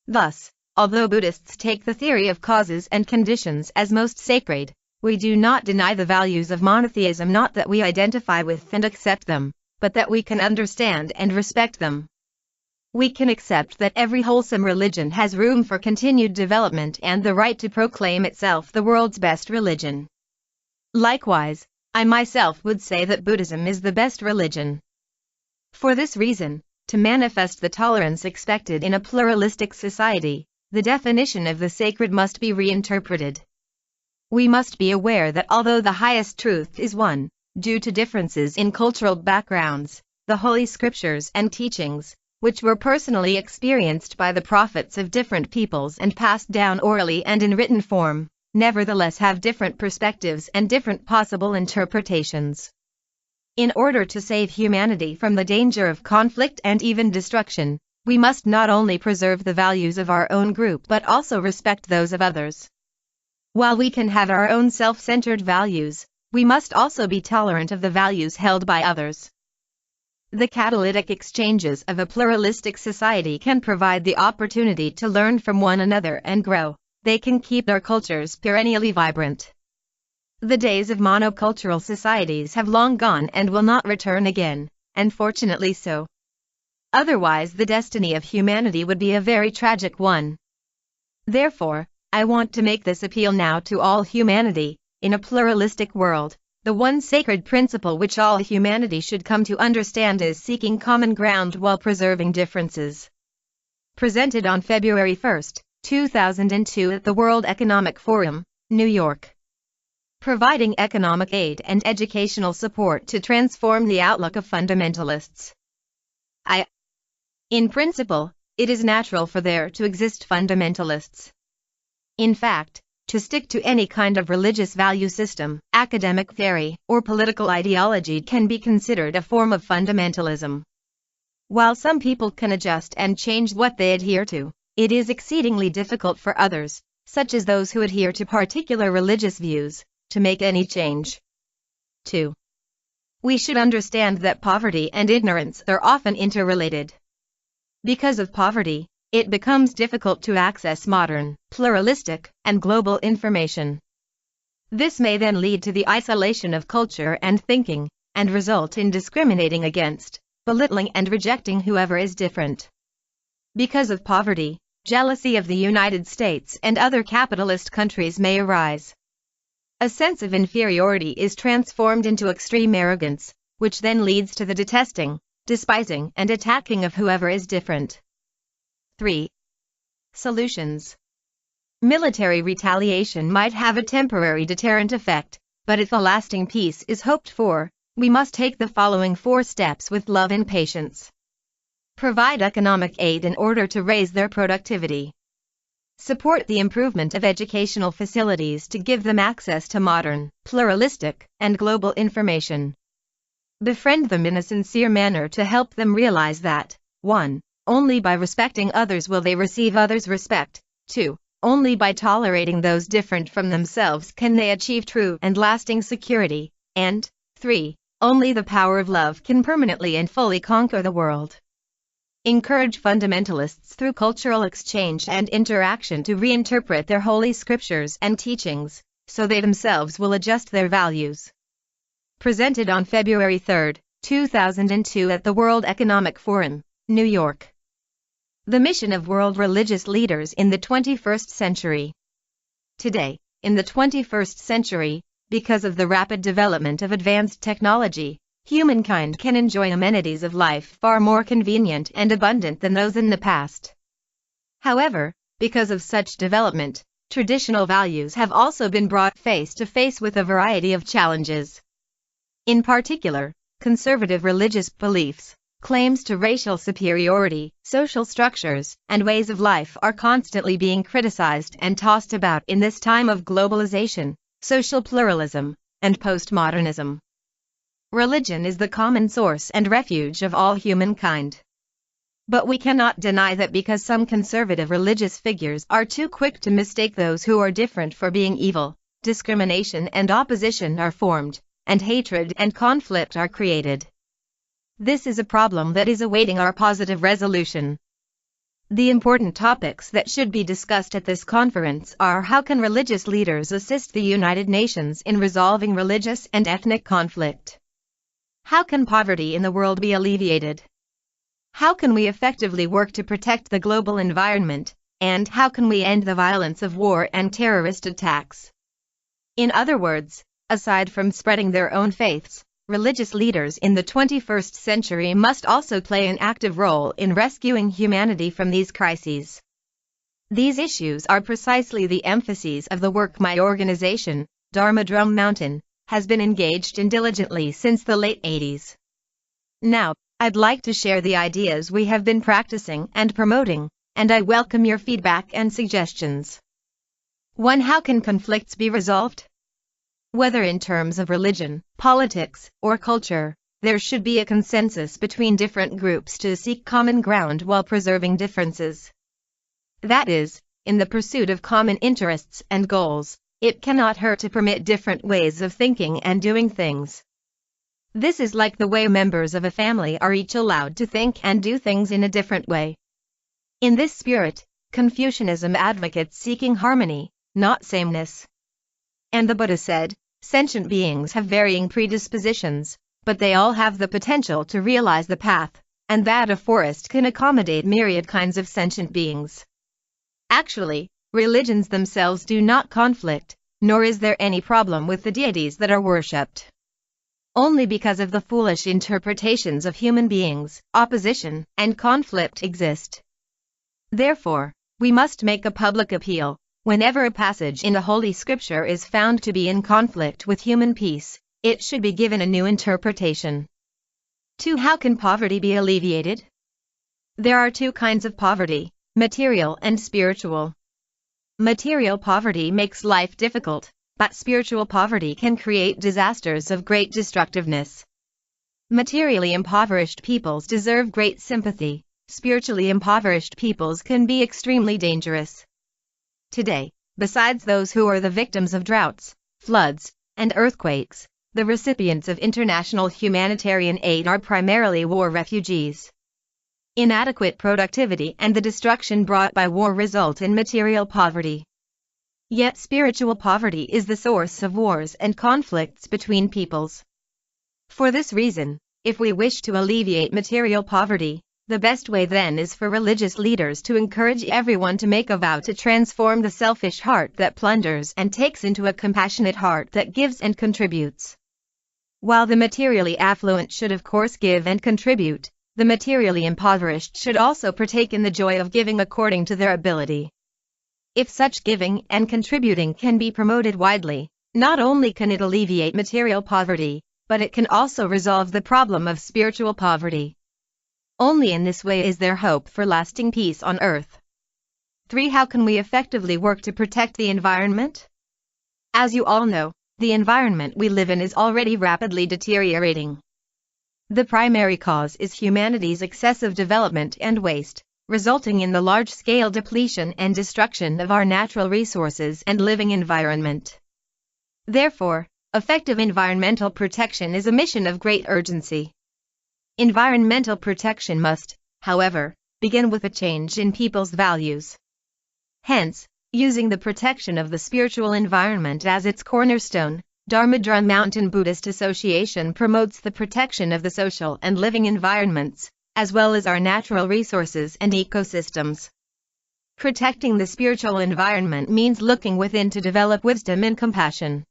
Thus, although Buddhists take the theory of causes and conditions as most sacred, we do not deny the values of monotheism, not that we identify with and accept them, but that we can understand and respect them. We can accept that every wholesome religion has room for continued development and the right to proclaim itself the world's best religion. Likewise, I myself would say that Buddhism is the best religion. For this reason, to manifest the tolerance expected in a pluralistic society, the definition of the sacred must be reinterpreted. We must be aware that although the highest truth is one, due to differences in cultural backgrounds, the Holy Scriptures and teachings, which were personally experienced by the prophets of different peoples and passed down orally and in written form, nevertheless have different perspectives and different possible interpretations. In order to save humanity from the danger of conflict and even destruction, we must not only preserve the values of our own group but also respect those of others. While we can have our own self-centered values, we must also be tolerant of the values held by others. The catalytic exchanges of a pluralistic society can provide the opportunity to learn from one another and grow. They can keep our cultures perennially vibrant. The days of monocultural societies have long gone and will not return again, and fortunately so. Otherwise, the destiny of humanity would be a very tragic one. Therefore, I want to make this appeal now to all humanity. In a pluralistic world, the one sacred principle which all humanity should come to understand is seeking common ground while preserving differences. Presented on February 1, 2002 at the World Economic Forum, New York. Providing economic aid and educational support to transform the outlook of fundamentalists. In principle, it is natural for there to exist fundamentalists. In fact, to stick to any kind of religious value system, academic theory, or political ideology can be considered a form of fundamentalism. While some people can adjust and change what they adhere to, it is exceedingly difficult for others, such as those who adhere to particular religious views, to make any change. 2. We should understand that poverty and ignorance are often interrelated. Because of poverty, it becomes difficult to access modern, pluralistic, and global information. This may then lead to the isolation of culture and thinking, and result in discriminating against, belittling and rejecting whoever is different. Because of poverty, jealousy of the United States and other capitalist countries may arise. A sense of inferiority is transformed into extreme arrogance, which then leads to the detesting, despising and attacking of whoever is different. 3. Solutions. Military retaliation might have a temporary deterrent effect, but if a lasting peace is hoped for, we must take the following 4 steps with love and patience. Provide economic aid in order to raise their productivity. Support the improvement of educational facilities to give them access to modern, pluralistic, and global information. Befriend them in a sincere manner to help them realize that, 1. Only by respecting others will they receive others' respect. 2. Only by tolerating those different from themselves can they achieve true and lasting security. And 3. Only the power of love can permanently and fully conquer the world. Encourage fundamentalists through cultural exchange and interaction to reinterpret their holy scriptures and teachings, so they themselves will adjust their values. Presented on February 3, 2002 at the World Economic Forum, New York. The mission of world religious leaders in the 21st century. Today, in the 21st century, Because of the rapid development of advanced technology, humankind can enjoy amenities of life far more convenient and abundant than those in the past. However, because of such development, traditional values have also been brought face to face with a variety of challenges. In particular, conservative religious beliefs, claims to racial superiority, social structures, and ways of life are constantly being criticized and tossed about in this time of globalization, social pluralism, and postmodernism. Religion is the common source and refuge of all humankind. But we cannot deny that because some conservative religious figures are too quick to mistake those who are different for being evil, discrimination and opposition are formed, and hatred and conflict are created. This is a problem that is awaiting our positive resolution. The important topics that should be discussed at this conference are: how can religious leaders assist the United Nations in resolving religious and ethnic conflict? How can poverty in the world be alleviated? How can we effectively work to protect the global environment? And how can we end the violence of war and terrorist attacks? In other words, aside from spreading their own faiths, religious leaders in the 21st century must also play an active role in rescuing humanity from these crises. These issues are precisely the emphases of the work my organization, Dharma Mountain, has been engaged in diligently since the late 80s. Now, I'd like to share the ideas we have been practicing and promoting, and I welcome your feedback and suggestions. 1. How can conflicts be resolved? Whether in terms of religion, politics, or culture, there should be a consensus between different groups to seek common ground while preserving differences. That is, in the pursuit of common interests and goals, it cannot hurt to permit different ways of thinking and doing things. This is like the way members of a family are each allowed to think and do things in a different way. In this spirit, Confucianism advocates seeking harmony, not sameness. And the Buddha said, sentient beings have varying predispositions, but they all have the potential to realize the path, and that a forest can accommodate myriad kinds of sentient beings. Actually, religions themselves do not conflict, nor is there any problem with the deities that are worshipped. Only because of the foolish interpretations of human beings, opposition and conflict exist. Therefore, we must make a public appeal. Whenever a passage in the Holy Scripture is found to be in conflict with human peace, it should be given a new interpretation. 2. How can poverty be alleviated? There are two kinds of poverty, material and spiritual. Material poverty makes life difficult, but spiritual poverty can create disasters of great destructiveness. Materially impoverished peoples deserve great sympathy. Spiritually impoverished peoples can be extremely dangerous. Today, besides those who are the victims of droughts, floods, and earthquakes, the recipients of international humanitarian aid are primarily war refugees. Inadequate productivity and the destruction brought by war result in material poverty. Yet spiritual poverty is the source of wars and conflicts between peoples. For this reason, if we wish to alleviate material poverty, the best way then is for religious leaders to encourage everyone to make a vow to transform the selfish heart that plunders and takes into a compassionate heart that gives and contributes. While the materially affluent should of course give and contribute, the materially impoverished should also partake in the joy of giving according to their ability. If such giving and contributing can be promoted widely, not only can it alleviate material poverty, but it can also resolve the problem of spiritual poverty. Only in this way is there hope for lasting peace on earth. 3. How can we effectively work to protect the environment? As you all know, the environment we live in is already rapidly deteriorating. The primary cause is humanity's excessive development and waste, resulting in the large-scale depletion and destruction of our natural resources and living environment. Therefore, effective environmental protection is a mission of great urgency. Environmental protection must, however, begin with a change in people's values. Hence, using the protection of the spiritual environment as its cornerstone, Dharma Mountain Buddhist Association promotes the protection of the social and living environments, as well as our natural resources and ecosystems. Protecting the spiritual environment means looking within to develop wisdom and compassion.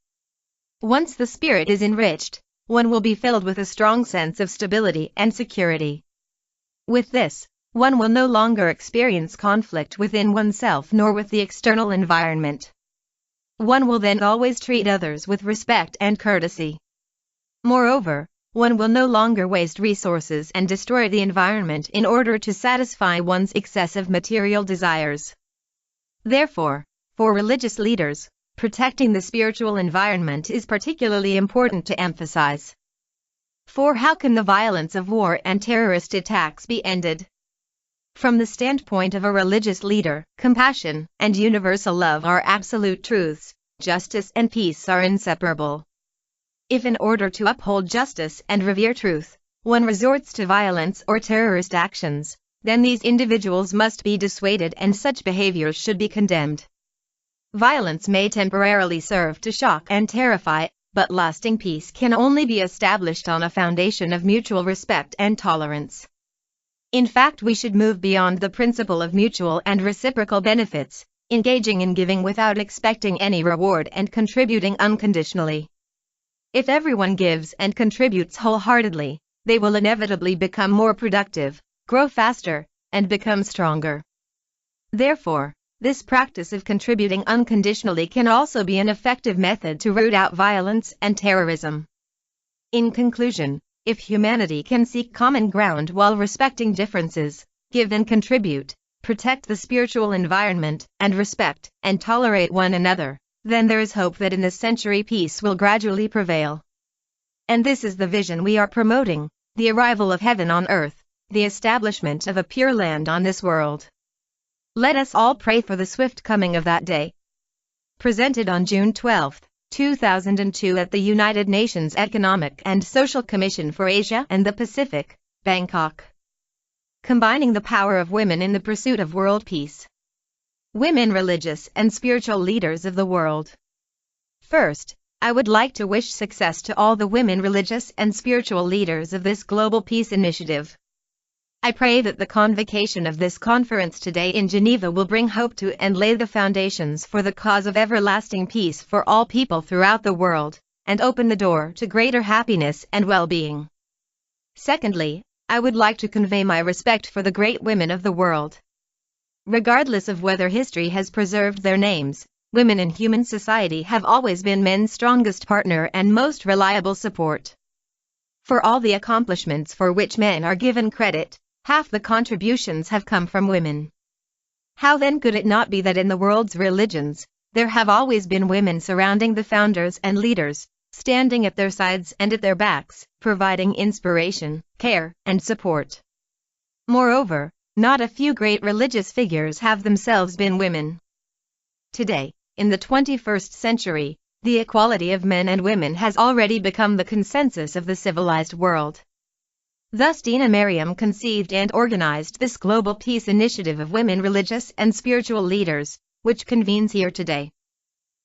Once the spirit is enriched, one will be filled with a strong sense of stability and security. With this, one will no longer experience conflict within oneself nor with the external environment. One will then always treat others with respect and courtesy. Moreover, one will no longer waste resources and destroy the environment in order to satisfy one's excessive material desires. Therefore, for religious leaders, protecting the spiritual environment is particularly important to emphasize. For how can the violence of war and terrorist attacks be ended? From the standpoint of a religious leader, compassion and universal love are absolute truths. Justice and peace are inseparable. If in order to uphold justice and revere truth, one resorts to violence or terrorist actions, then these individuals must be dissuaded and such behaviors should be condemned. Violence may temporarily serve to shock and terrify, but lasting peace can only be established on a foundation of mutual respect and tolerance. In fact, we should move beyond the principle of mutual and reciprocal benefits, engaging in giving without expecting any reward and contributing unconditionally. If everyone gives and contributes wholeheartedly, they will inevitably become more productive, grow faster, and become stronger. Therefore, this practice of contributing unconditionally can also be an effective method to root out violence and terrorism. In conclusion, if humanity can seek common ground while respecting differences, give and contribute, protect the spiritual environment, and respect and tolerate one another, then there is hope that in this century peace will gradually prevail. And this is the vision we are promoting, the arrival of heaven on earth, the establishment of a pure land on this world. Let us all pray for the swift coming of that day. Presented on June 12, 2002 at the United Nations Economic and Social Commission for Asia and the Pacific, Bangkok. Combining the power of women in the pursuit of world peace. Women religious and spiritual leaders of the world. First, I would like to wish success to all the women religious and spiritual leaders of this global peace initiative. I pray that the convocation of this conference today in Geneva will bring hope to and lay the foundations for the cause of everlasting peace for all people throughout the world, and open the door to greater happiness and well-being. Secondly, I would like to convey my respect for the great women of the world. Regardless of whether history has preserved their names, women in human society have always been men's strongest partner and most reliable support. For all the accomplishments for which men are given credit, half the contributions have come from women. How then could it not be that in the world's religions, there have always been women surrounding the founders and leaders, standing at their sides and at their backs, providing inspiration, care, and support. Moreover, not a few great religious figures have themselves been women. Today, in the 21st century, the equality of men and women has already become the consensus of the civilized world. Thus Dina Mariam conceived and organized this global peace initiative of women religious and spiritual leaders, which convenes here today.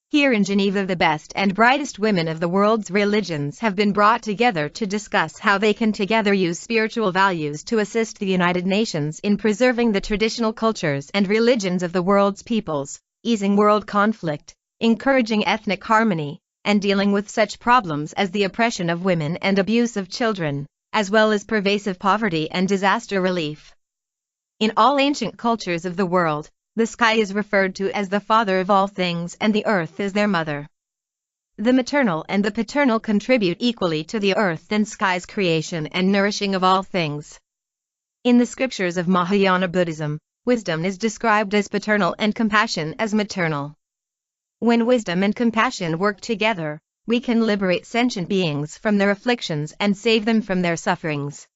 Here in Geneva, the best and brightest women of the world's religions have been brought together to discuss how they can together use spiritual values to assist the United Nations in preserving the traditional cultures and religions of the world's peoples, easing world conflict, encouraging ethnic harmony, and dealing with such problems as the oppression of women and abuse of children, as well as pervasive poverty and disaster relief. In all ancient cultures of the world, the sky is referred to as the father of all things and the earth is their mother. The maternal and the paternal contribute equally to the earth and sky's creation and nourishing of all things. In the scriptures of Mahayana Buddhism, wisdom is described as paternal and compassion as maternal. When wisdom and compassion work together, we can liberate sentient beings from their afflictions and save them from their sufferings.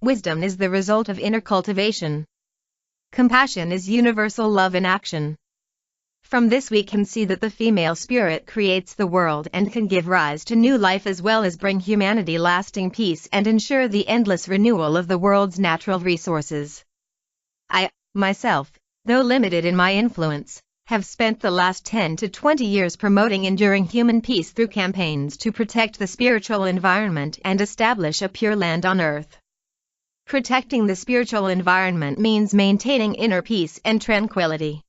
Wisdom is the result of inner cultivation. Compassion is universal love in action. From this we can see that the female spirit creates the world and can give rise to new life as well as bring humanity lasting peace and ensure the endless renewal of the world's natural resources. I, myself, though limited in my influence, have spent the last 10 to 20 years promoting enduring human peace through campaigns to protect the spiritual environment and establish a pure land on earth. Protecting the spiritual environment means maintaining inner peace and tranquility.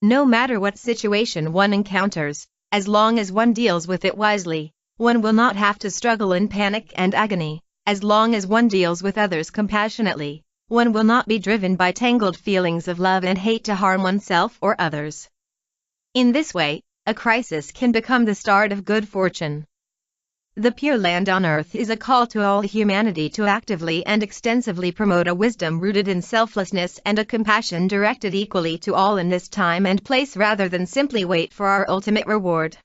No matter what situation one encounters, As long as one deals with it wisely, one will not have to struggle in panic and agony. As long as one deals with others compassionately, one will not be driven by tangled feelings of love and hate to harm oneself or others. In this way, a crisis can become the start of good fortune. The Pure Land on Earth is a call to all humanity to actively and extensively promote a wisdom rooted in selflessness and a compassion directed equally to all in this time and place rather than simply wait for our ultimate reward.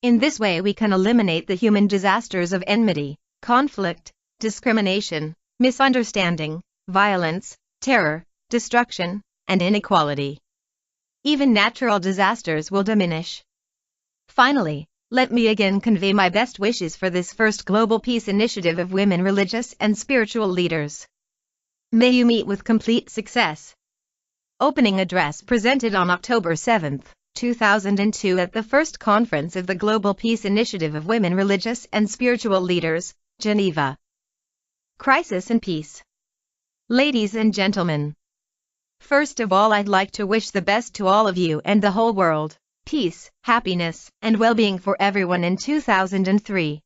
In this way we can eliminate the human disasters of enmity, conflict, discrimination, misunderstanding, violence, terror, destruction, and inequality. Even natural disasters will diminish. Finally, let me again convey my best wishes for this first global peace initiative of women religious and spiritual leaders. May you meet with complete success. Opening address presented on October 7, 2002 at the first conference of the Global Peace Initiative of Women Religious and Spiritual Leaders, Geneva. Crisis and Peace. Ladies and gentlemen, first of all I'd like to wish the best to all of you and the whole world. Peace, happiness, and well-being for everyone in 2003.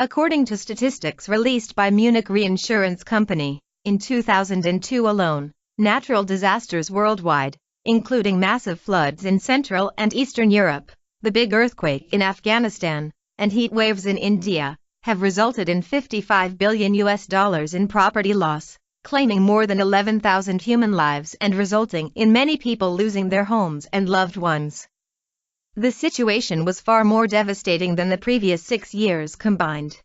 According to statistics released by Munich Reinsurance Company, in 2002 alone, natural disasters worldwide, including massive floods in Central and Eastern Europe, the big earthquake in Afghanistan, and heat waves in India, have resulted in $55 billion in property loss, claiming more than 11,000 human lives and resulting in many people losing their homes and loved ones. The situation was far more devastating than the previous 6 years combined.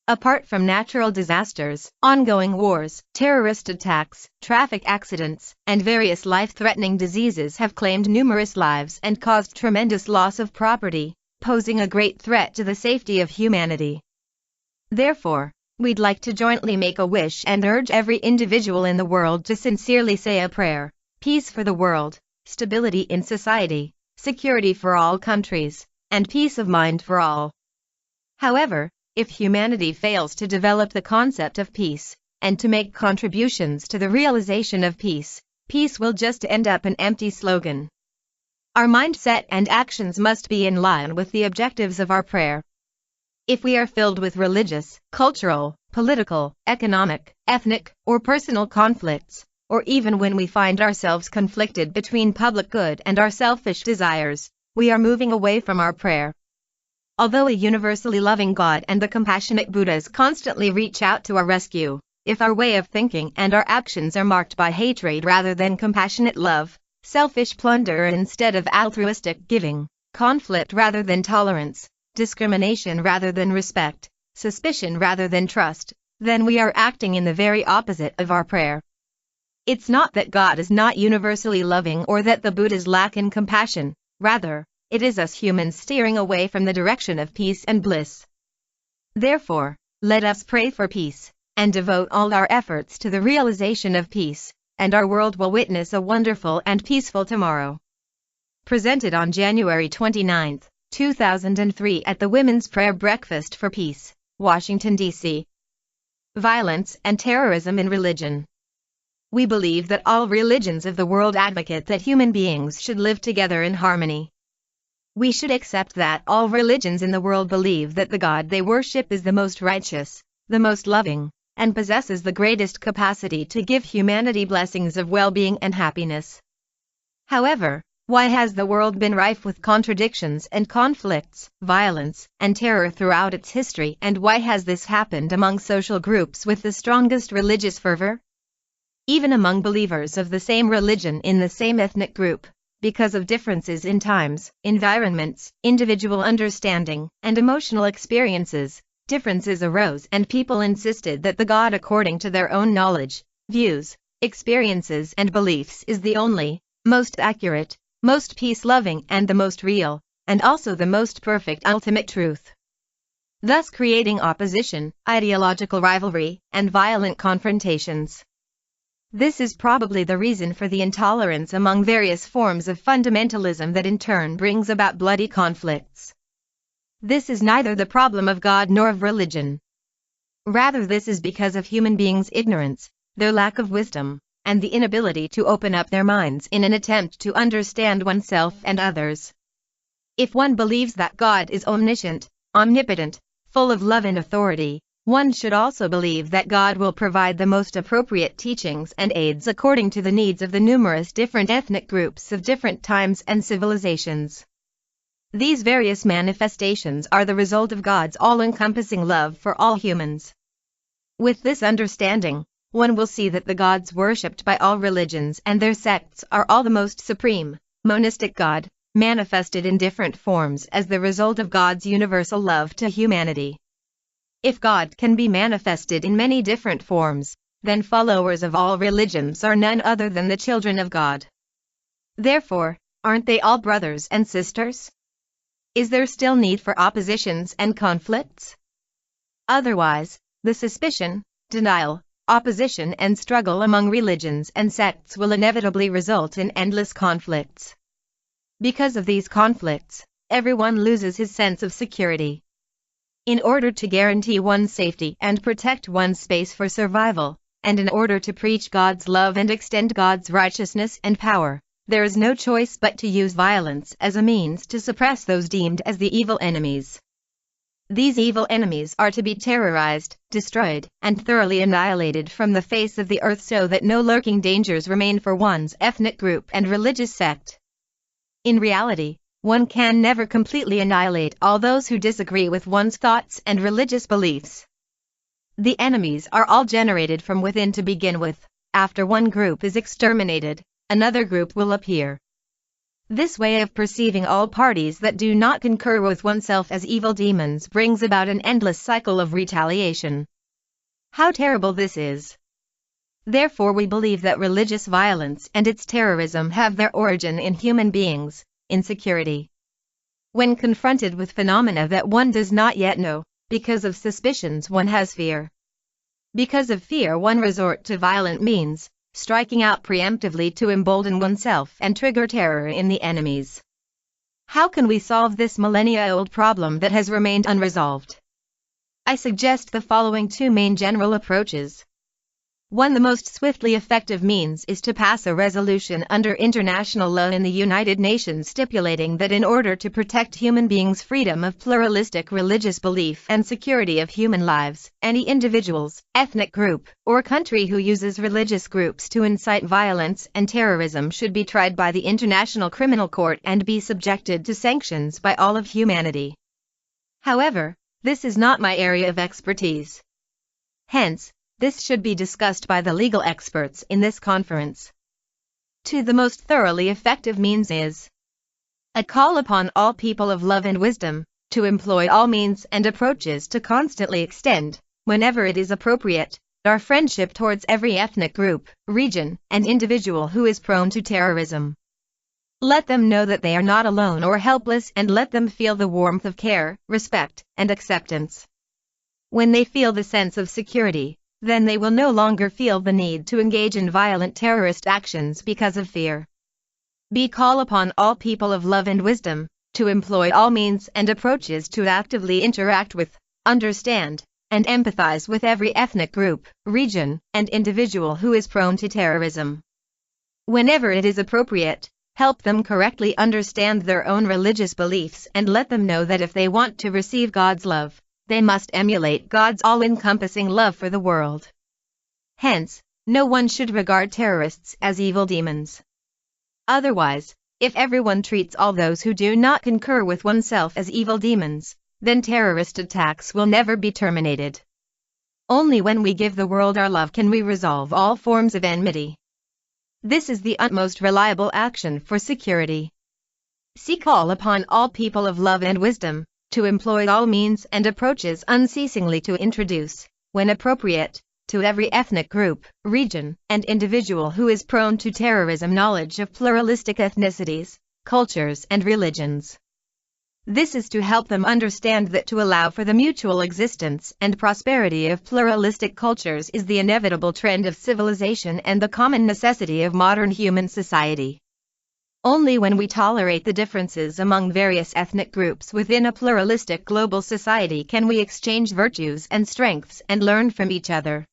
Apart from natural disasters, ongoing wars, terrorist attacks, traffic accidents, and various life-threatening diseases have claimed numerous lives and caused tremendous loss of property, posing a great threat to the safety of humanity. Therefore, we'd like to jointly make a wish and urge every individual in the world to sincerely say a prayer: peace for the world, stability in society, security for all countries, and peace of mind for all. However, if humanity fails to develop the concept of peace, and to make contributions to the realization of peace, peace will just end up an empty slogan. Our mindset and actions must be in line with the objectives of our prayer. If we are filled with religious, cultural, political, economic, ethnic, or personal conflicts, or even when we find ourselves conflicted between public good and our selfish desires, we are moving away from our prayer. Although a universally loving God and the compassionate Buddhas constantly reach out to our rescue, if our way of thinking and our actions are marked by hatred rather than compassionate love, selfish plunder instead of altruistic giving, conflict rather than tolerance, discrimination rather than respect, suspicion rather than trust, then we are acting in the very opposite of our prayer. It's not that God is not universally loving or that the Buddhas lack in compassion, rather, it is us humans steering away from the direction of peace and bliss. Therefore, let us pray for peace, and devote all our efforts to the realization of peace, and our world will witness a wonderful and peaceful tomorrow. Presented on January 29, 2003 at the Women's Prayer Breakfast for Peace, Washington, D.C. Violence and terrorism in religion. We believe that all religions of the world advocate that human beings should live together in harmony. We should accept that all religions in the world believe that the God they worship is the most righteous, the most loving, and possesses the greatest capacity to give humanity blessings of well-being and happiness. However, why has the world been rife with contradictions and conflicts, violence, and terror throughout its history, and why has this happened among social groups with the strongest religious fervor? Even among believers of the same religion in the same ethnic group, because of differences in times, environments, individual understanding, and emotional experiences, differences arose and people insisted that the God according to their own knowledge, views, experiences and beliefs is the only, most accurate, most peace-loving and the most real, and also the most perfect ultimate truth. Thus creating opposition, ideological rivalry, and violent confrontations. This is probably the reason for the intolerance among various forms of fundamentalism that in turn brings about bloody conflicts. This is neither the problem of God nor of religion. Rather, this is because of human beings' ignorance, their lack of wisdom, and the inability to open up their minds in an attempt to understand oneself and others. If one believes that God is omniscient, omnipotent, full of love and authority, one should also believe that God will provide the most appropriate teachings and aids according to the needs of the numerous different ethnic groups of different times and civilizations. These various manifestations are the result of God's all-encompassing love for all humans. With this understanding, one will see that the gods worshipped by all religions and their sects are all the most supreme, monistic God, manifested in different forms as the result of God's universal love to humanity. If God can be manifested in many different forms, then followers of all religions are none other than the children of God. Therefore, aren't they all brothers and sisters? Is there still need for oppositions and conflicts? Otherwise, the suspicion, denial, opposition and struggle among religions and sects will inevitably result in endless conflicts. Because of these conflicts, everyone loses his sense of security. In order to guarantee one's safety and protect one's space for survival, and in order to preach God's love and extend God's righteousness and power, there is no choice but to use violence as a means to suppress those deemed as the evil enemies. These evil enemies are to be terrorized, destroyed, and thoroughly annihilated from the face of the earth so that no lurking dangers remain for one's ethnic group and religious sect. In reality, one can never completely annihilate all those who disagree with one's thoughts and religious beliefs. The enemies are all generated from within to begin with. After one group is exterminated, another group will appear. This way of perceiving all parties that do not concur with oneself as evil demons brings about an endless cycle of retaliation. How terrible this is! Therefore we believe that religious violence and its terrorism have their origin in human beings' insecurity. When confronted with phenomena that one does not yet know, because of suspicions one has fear. Because of fear one resort to violent means, striking out preemptively to embolden oneself and trigger terror in the enemies. How can we solve this millennia-old problem that has remained unresolved? I suggest the following two main general approaches. 1. The most swiftly effective means is to pass a resolution under international law in the United Nations stipulating that in order to protect human beings' freedom of pluralistic religious belief and security of human lives, any individuals, ethnic group, or country who uses religious groups to incite violence and terrorism should be tried by the International Criminal Court and be subjected to sanctions by all of humanity. However, this is not my area of expertise. Hence, this should be discussed by the legal experts in this conference. 2. The most thoroughly effective means is a call upon all people of love and wisdom to employ all means and approaches to constantly extend, whenever it is appropriate, our friendship towards every ethnic group, region, and individual who is prone to terrorism. Let them know that they are not alone or helpless and let them feel the warmth of care, respect, and acceptance. When they feel the sense of security, then they will no longer feel the need to engage in violent terrorist actions because of fear. B. Call upon all people of love and wisdom to employ all means and approaches to actively interact with, understand, and empathize with every ethnic group, region, and individual who is prone to terrorism. Whenever it is appropriate, help them correctly understand their own religious beliefs and let them know that if they want to receive God's love, they must emulate God's all-encompassing love for the world. Hence, no one should regard terrorists as evil demons. Otherwise, if everyone treats all those who do not concur with oneself as evil demons, then terrorist attacks will never be terminated. Only when we give the world our love can we resolve all forms of enmity. This is the utmost reliable action for security. C. Call upon all people of love and wisdom to employ all means and approaches unceasingly to introduce, when appropriate, to every ethnic group, region, and individual who is prone to terrorism knowledge of pluralistic ethnicities, cultures, and religions. This is to help them understand that to allow for the mutual existence and prosperity of pluralistic cultures is the inevitable trend of civilization and the common necessity of modern human society. Only when we tolerate the differences among various ethnic groups within a pluralistic global society can we exchange virtues and strengths and learn from each other.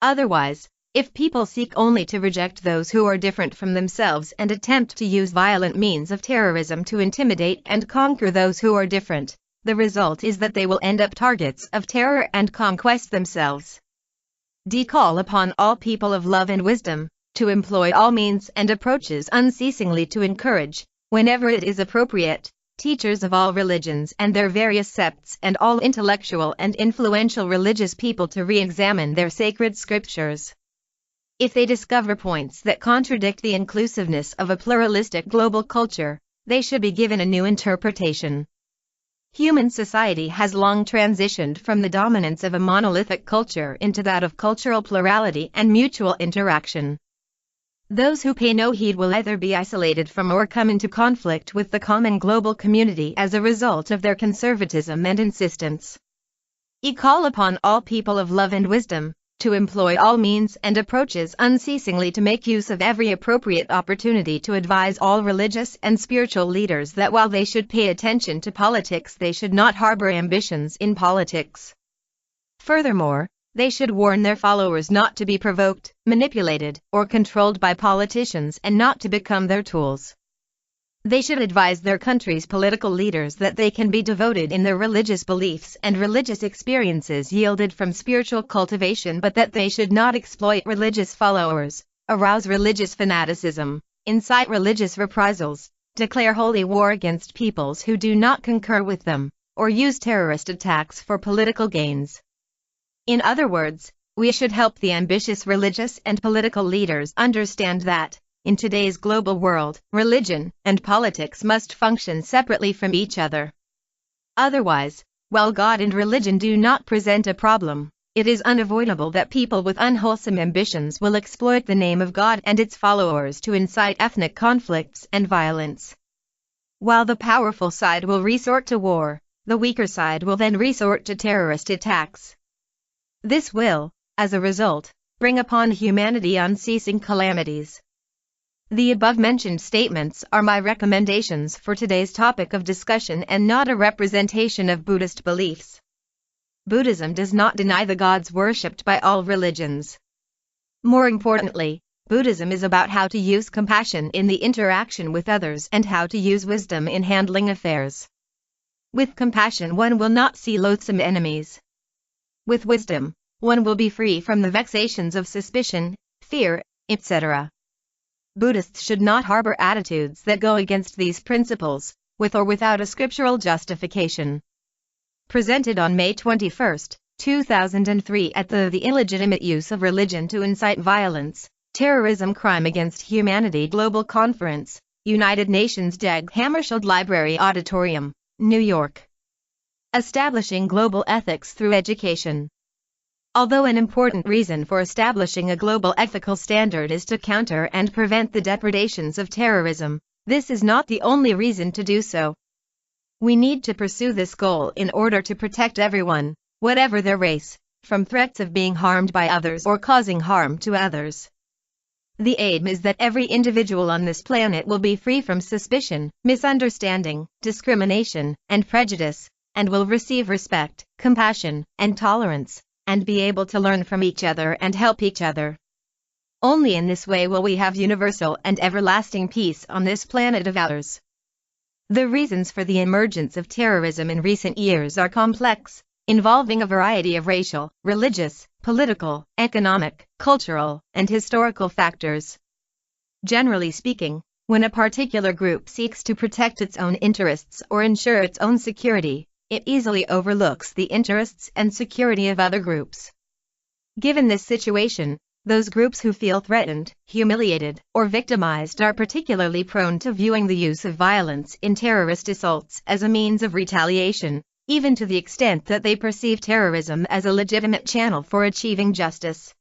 Otherwise, If people seek only to reject those who are different from themselves and attempt to use violent means of terrorism to intimidate and conquer those who are different, the result is that they will end up targets of terror and conquest themselves. Call upon all people of love and wisdom to employ all means and approaches unceasingly to encourage, whenever it is appropriate, teachers of all religions and their various sects and all intellectual and influential religious people to re-examine their sacred scriptures. If they discover points that contradict the inclusiveness of a pluralistic global culture, they should be given a new interpretation. Human society has long transitioned from the dominance of a monolithic culture into that of cultural plurality and mutual interaction. Those who pay no heed will either be isolated from or come into conflict with the common global community as a result of their conservatism and insistence. Call upon all people of love and wisdom to employ all means and approaches unceasingly to make use of every appropriate opportunity to advise all religious and spiritual leaders that while they should pay attention to politics, they should not harbor ambitions in politics. Furthermore, they should warn their followers not to be provoked, manipulated, or controlled by politicians and not to become their tools. They should advise their country's political leaders that they can be devoted in their religious beliefs and religious experiences yielded from spiritual cultivation, but that they should not exploit religious followers, arouse religious fanaticism, incite religious reprisals, declare holy war against peoples who do not concur with them, or use terrorist attacks for political gains. In other words, we should help the ambitious religious and political leaders understand that, in today's global world, religion and politics must function separately from each other. Otherwise, while God and religion do not present a problem, it is unavoidable that people with unwholesome ambitions will exploit the name of God and its followers to incite ethnic conflicts and violence. While the powerful side will resort to war, the weaker side will then resort to terrorist attacks. This will, as a result, bring upon humanity unceasing calamities. The above-mentioned statements are my recommendations for today's topic of discussion and not a representation of Buddhist beliefs. Buddhism does not deny the gods worshipped by all religions. More importantly, Buddhism is about how to use compassion in the interaction with others and how to use wisdom in handling affairs. With compassion, one will not see loathsome enemies. With wisdom, one will be free from the vexations of suspicion, fear, etc. Buddhists should not harbor attitudes that go against these principles, with or without a scriptural justification. Presented on May 21, 2003 at the Illegitimate Use of Religion to Incite Violence, Terrorism Crime Against Humanity Global Conference, United Nations Dag Hammarskjöld Library Auditorium, New York. Establishing Global Ethics Through Education. Although an important reason for establishing a global ethical standard is to counter and prevent the depredations of terrorism, this is not the only reason to do so. We need to pursue this goal in order to protect everyone, whatever their race, from threats of being harmed by others or causing harm to others. The aim is that every individual on this planet will be free from suspicion, misunderstanding, discrimination, and prejudice, and will receive respect, compassion, and tolerance, and be able to learn from each other and help each other. Only in this way will we have universal and everlasting peace on this planet of ours. The reasons for the emergence of terrorism in recent years are complex, involving a variety of racial, religious, political, economic, cultural, and historical factors. Generally speaking, when a particular group seeks to protect its own interests or ensure its own security, it easily overlooks the interests and security of other groups. Given this situation, those groups who feel threatened, humiliated, or victimized are particularly prone to viewing the use of violence in terrorist assaults as a means of retaliation, even to the extent that they perceive terrorism as a legitimate channel for achieving justice.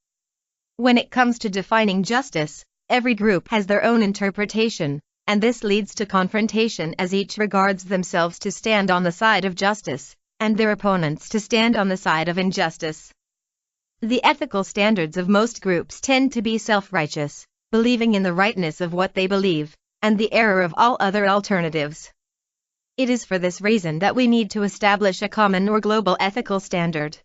When it comes to defining justice, every group has their own interpretation, and this leads to confrontation as each regards themselves to stand on the side of justice, and their opponents to stand on the side of injustice. The ethical standards of most groups tend to be self-righteous, believing in the rightness of what they believe, and the error of all other alternatives. It is for this reason that we need to establish a common or global ethical standard.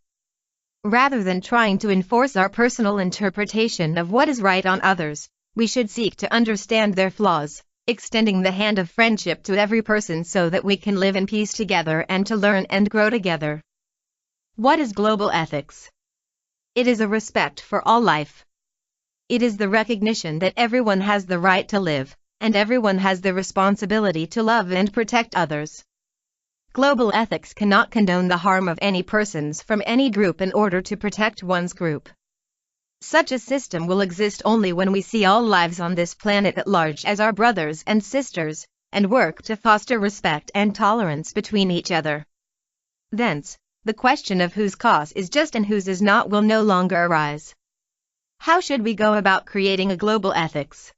Rather than trying to enforce our personal interpretation of what is right on others, we should seek to understand their flaws, extending the hand of friendship to every person so that we can live in peace together and to learn and grow together. What is global ethics? It is a respect for all life. It is the recognition that everyone has the right to live, and everyone has the responsibility to love and protect others. Global ethics cannot condone the harm of any persons from any group in order to protect one's group. Such a system will exist only when we see all lives on this planet at large as our brothers and sisters, and work to foster respect and tolerance between each other. Thence, the question of whose cause is just and whose is not will no longer arise. How should we go about creating a global ethics?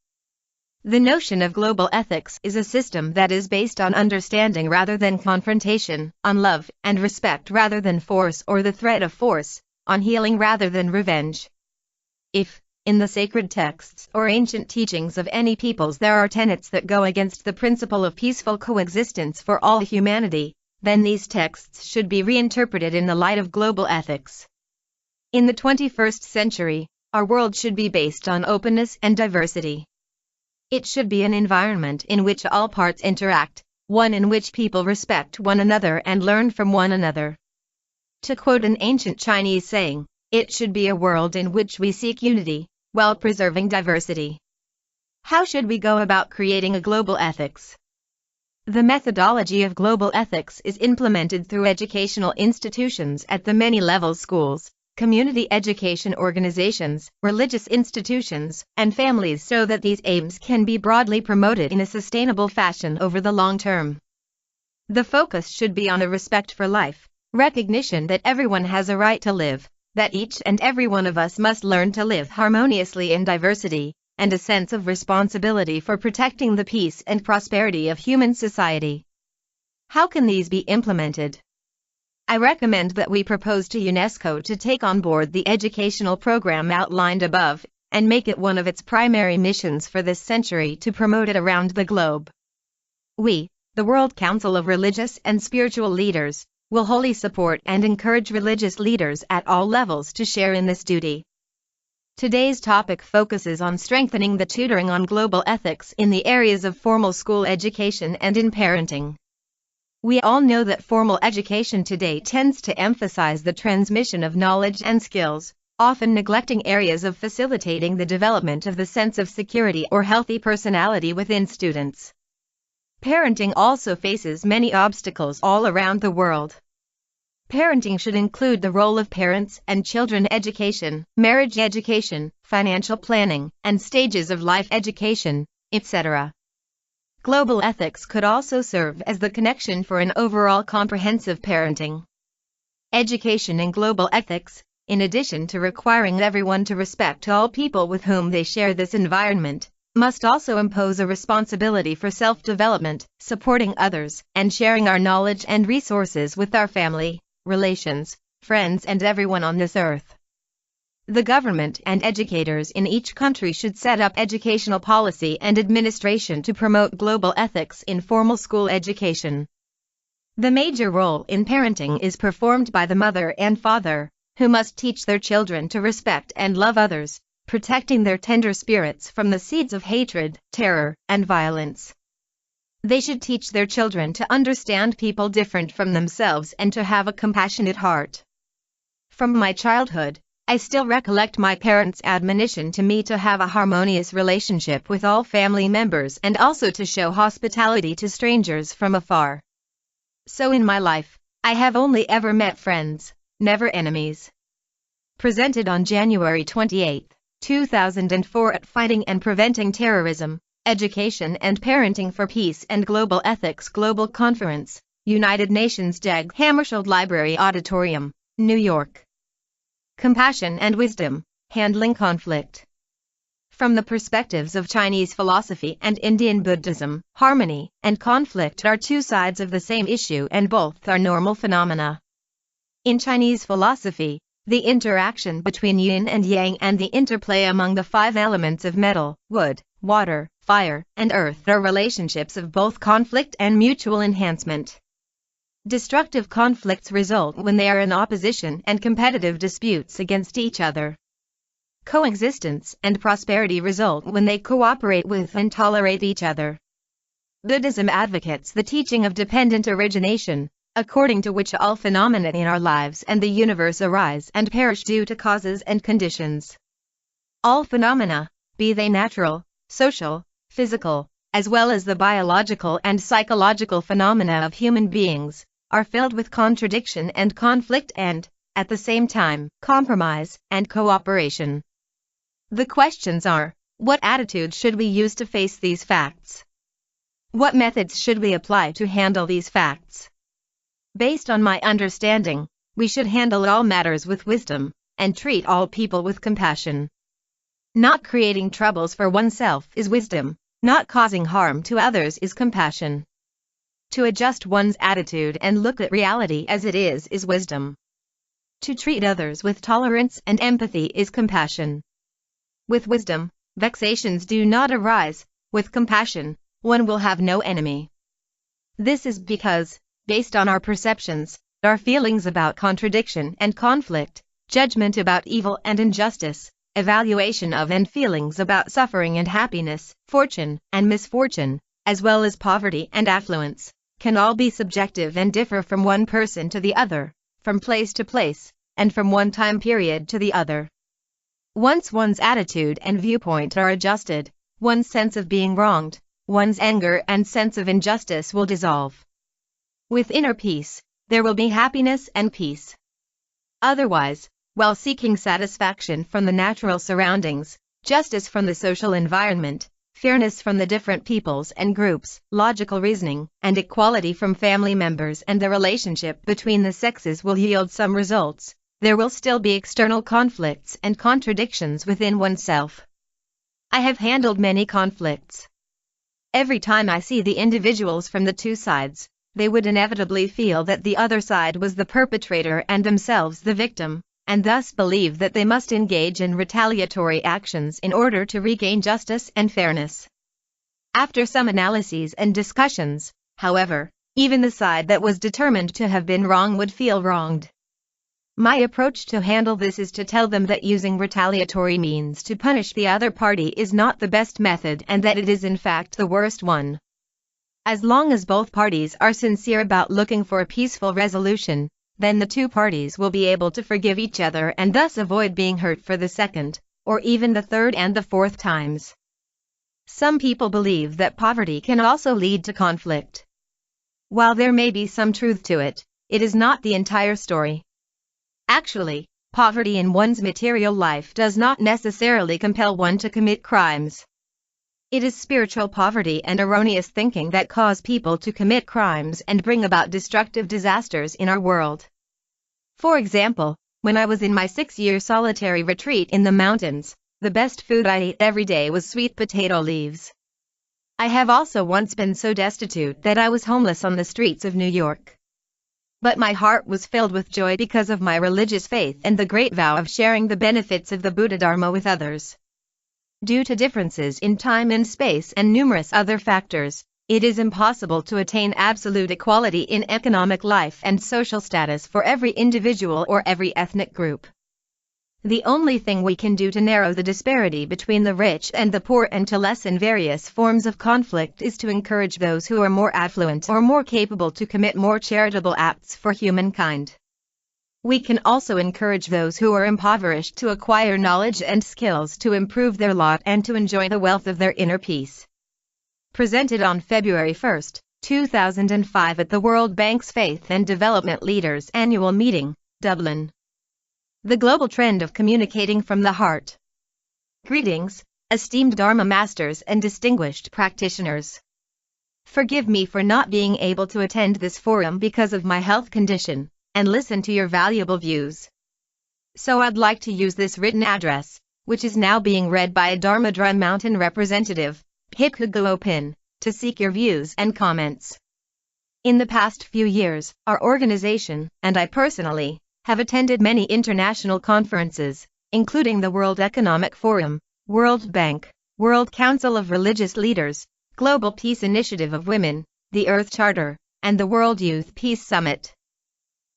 The notion of global ethics is a system that is based on understanding rather than confrontation, on love and respect rather than force or the threat of force, on healing rather than revenge. If, in the sacred texts or ancient teachings of any peoples there are tenets that go against the principle of peaceful coexistence for all humanity, then these texts should be reinterpreted in the light of global ethics. In the 21st century, our world should be based on openness and diversity. It should be an environment in which all parts interact, one in which people respect one another and learn from one another. To quote an ancient Chinese saying, it should be a world in which we seek unity, while preserving diversity. How should we go about creating a global ethics? The methodology of global ethics is implemented through educational institutions at the many levels: schools, community education organizations, religious institutions, and families, so that these aims can be broadly promoted in a sustainable fashion over the long term. The focus should be on a respect for life, recognition that everyone has a right to live, that each and every one of us must learn to live harmoniously in diversity, and a sense of responsibility for protecting the peace and prosperity of human society. How can these be implemented? I recommend that we propose to UNESCO to take on board the educational program outlined above, and make it one of its primary missions for this century to promote it around the globe. We, the World Council of Religious and Spiritual Leaders, will wholly support and encourage religious leaders at all levels to share in this duty. Today's topic focuses on strengthening the tutoring on global ethics in the areas of formal school education and in parenting. We all know that formal education today tends to emphasize the transmission of knowledge and skills, often neglecting areas of facilitating the development of the sense of security or healthy personality within students. Parenting also faces many obstacles all around the world. Parenting should include the role of parents and children education, marriage education, financial planning, and stages of life education, etc. Global ethics could also serve as the connection for an overall comprehensive parenting. Education in global ethics, in addition to requiring everyone to respect all people with whom they share this environment, must also impose a responsibility for self-development, supporting others, and sharing our knowledge and resources with our family, relations, friends, and everyone on this earth. The government and educators in each country should set up educational policy and administration to promote global ethics in formal school education. The major role in parenting is performed by the mother and father, who must teach their children to respect and love others, protecting their tender spirits from the seeds of hatred, terror, and violence. They should teach their children to understand people different from themselves and to have a compassionate heart. From my childhood, I still recollect my parents' admonition to me to have a harmonious relationship with all family members and also to show hospitality to strangers from afar. So in my life, I have only ever met friends, never enemies. Presented on January 28, 2004 at Fighting and Preventing Terrorism, Education and Parenting for Peace and Global Ethics Global Conference, United Nations Dag Hammarskjöld Library Auditorium, New York. Compassion and Wisdom, Handling Conflict. From the perspectives of Chinese philosophy and Indian Buddhism, harmony and conflict are two sides of the same issue and both are normal phenomena. In Chinese philosophy, the interaction between yin and yang and the interplay among the five elements of metal, wood, water, fire, and earth are relationships of both conflict and mutual enhancement. Destructive conflicts result when they are in opposition and competitive disputes against each other. Coexistence and prosperity result when they cooperate with and tolerate each other. Buddhism advocates the teaching of dependent origination, according to which all phenomena in our lives and the universe arise and perish due to causes and conditions. All phenomena, be they natural, social, physical, as well as the biological and psychological phenomena of human beings, are filled with contradiction and conflict and, at the same time, compromise and cooperation. The questions are, what attitude should we use to face these facts? What methods should we apply to handle these facts? Based on my understanding, we should handle all matters with wisdom, and treat all people with compassion. Not creating troubles for oneself is wisdom, not causing harm to others is compassion. To adjust one's attitude and look at reality as it is wisdom. To treat others with tolerance and empathy is compassion. With wisdom, vexations do not arise. With compassion, one will have no enemy. This is because, based on our perceptions, our feelings about contradiction and conflict, judgment about evil and injustice, evaluation of and feelings about suffering and happiness, fortune and misfortune, as well as poverty and affluence, can all be subjective and differ from one person to the other, from place to place, and from one time period to the other. Once one's attitude and viewpoint are adjusted, one's sense of being wronged, one's anger and sense of injustice will dissolve. With inner peace, there will be happiness and peace. Otherwise, while seeking satisfaction from the natural surroundings, justice from the social environment, fairness from the different peoples and groups, logical reasoning, and equality from family members and the relationship between the sexes will yield some results, there will still be external conflicts and contradictions within oneself. I have handled many conflicts. Every time I see the individuals from the two sides, they would inevitably feel that the other side was the perpetrator and themselves the victim, and thus believe that they must engage in retaliatory actions in order to regain justice and fairness. After some analyses and discussions, however, even the side that was determined to have been wrong would feel wronged. My approach to handle this is to tell them that using retaliatory means to punish the other party is not the best method and that it is in fact the worst one. As long as both parties are sincere about looking for a peaceful resolution, then the two parties will be able to forgive each other and thus avoid being hurt for the second, or even the third and the fourth times. Some people believe that poverty can also lead to conflict. While there may be some truth to it, it is not the entire story. Actually, poverty in one's material life does not necessarily compel one to commit crimes. It is spiritual poverty and erroneous thinking that cause people to commit crimes and bring about destructive disasters in our world. For example, when I was in my 6-year solitary retreat in the mountains, the best food I ate every day was sweet potato leaves. I have also once been so destitute that I was homeless on the streets of New York. But my heart was filled with joy because of my religious faith and the great vow of sharing the benefits of the Buddha Dharma with others. Due to differences in time and space and numerous other factors, it is impossible to attain absolute equality in economic life and social status for every individual or every ethnic group. The only thing we can do to narrow the disparity between the rich and the poor and to lessen various forms of conflict is to encourage those who are more affluent or more capable to commit more charitable acts for humankind. We can also encourage those who are impoverished to acquire knowledge and skills to improve their lot and to enjoy the wealth of their inner peace. Presented on February 1, 2005 at the World Bank's Faith and Development Leaders Annual Meeting, Dublin. The global trend of communicating from the heart. Greetings, esteemed Dharma masters and distinguished practitioners. Forgive me for not being able to attend this forum because of my health condition, and listen to your valuable views. So I'd like to use this written address, which is now being read by a Dharma Dry Mountain representative, Bhikkhu Guopin, to seek your views and comments. In the past few years, our organization, and I personally, have attended many international conferences, including the World Economic Forum, World Bank, World Council of Religious Leaders, Global Peace Initiative of Women, the Earth Charter, and the World Youth Peace Summit.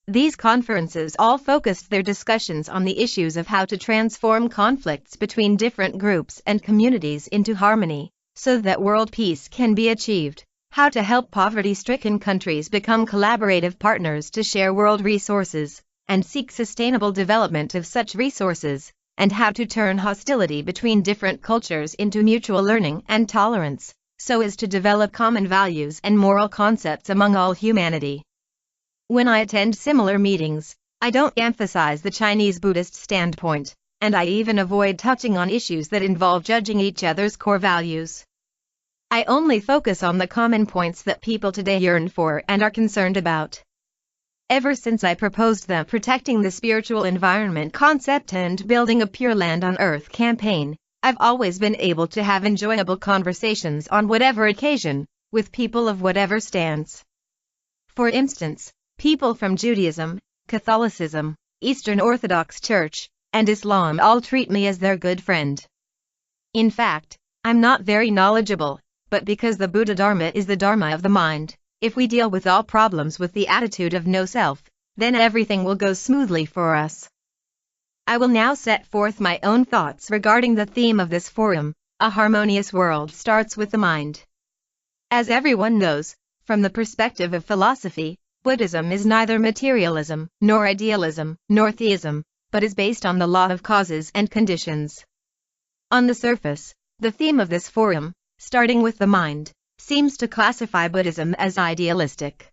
These conferences all focused their discussions on the issues of how to transform conflicts between different groups and communities into harmony, so that world peace can be achieved, how to help poverty-stricken countries become collaborative partners to share world resources, and seek sustainable development of such resources, and how to turn hostility between different cultures into mutual learning and tolerance, so as to develop common values and moral concepts among all humanity. When I attend similar meetings, I don't emphasize the Chinese Buddhist standpoint, and I even avoid touching on issues that involve judging each other's core values. I only focus on the common points that people today yearn for and are concerned about. Ever since I proposed the Protecting the Spiritual Environment concept and Building a Pure Land on Earth campaign, I've always been able to have enjoyable conversations on whatever occasion, with people of whatever stance. For instance, people from Judaism, Catholicism, Eastern Orthodox Church, and Islam all treat me as their good friend. In fact, I'm not very knowledgeable, but because the Buddha Dharma is the Dharma of the mind, if we deal with all problems with the attitude of no self, then everything will go smoothly for us. I will now set forth my own thoughts regarding the theme of this forum. A harmonious world starts with the mind. As everyone knows, from the perspective of philosophy, Buddhism is neither materialism, nor idealism, nor theism, but is based on the law of causes and conditions. On the surface, the theme of this forum, starting with the mind, seems to classify Buddhism as idealistic.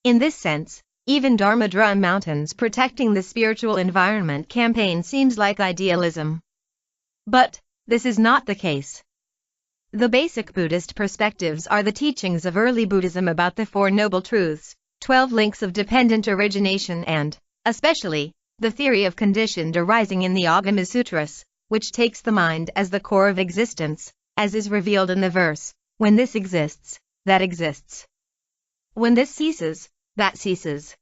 In this sense, even Dharma Drum Mountain's Protecting the Spiritual Environment campaign seems like idealism. But this is not the case. The basic Buddhist perspectives are the teachings of early Buddhism about the Four Noble Truths, 12 links of dependent origination and, especially, the theory of conditioned arising in the Agama Sutras, which takes the mind as the core of existence, as is revealed in the verse, when this exists, that exists. When this ceases, that ceases.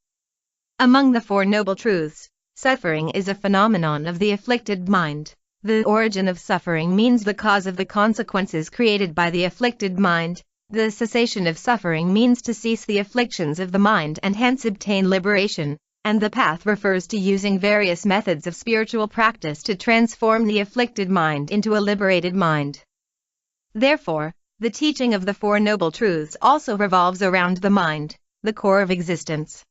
Among the Four Noble Truths, suffering is a phenomenon of the afflicted mind. The origin of suffering means the cause of the consequences created by the afflicted mind. The cessation of suffering means to cease the afflictions of the mind and hence obtain liberation, and the path refers to using various methods of spiritual practice to transform the afflicted mind into a liberated mind. Therefore, the teaching of the Four Noble Truths also revolves around the mind, the core of existence.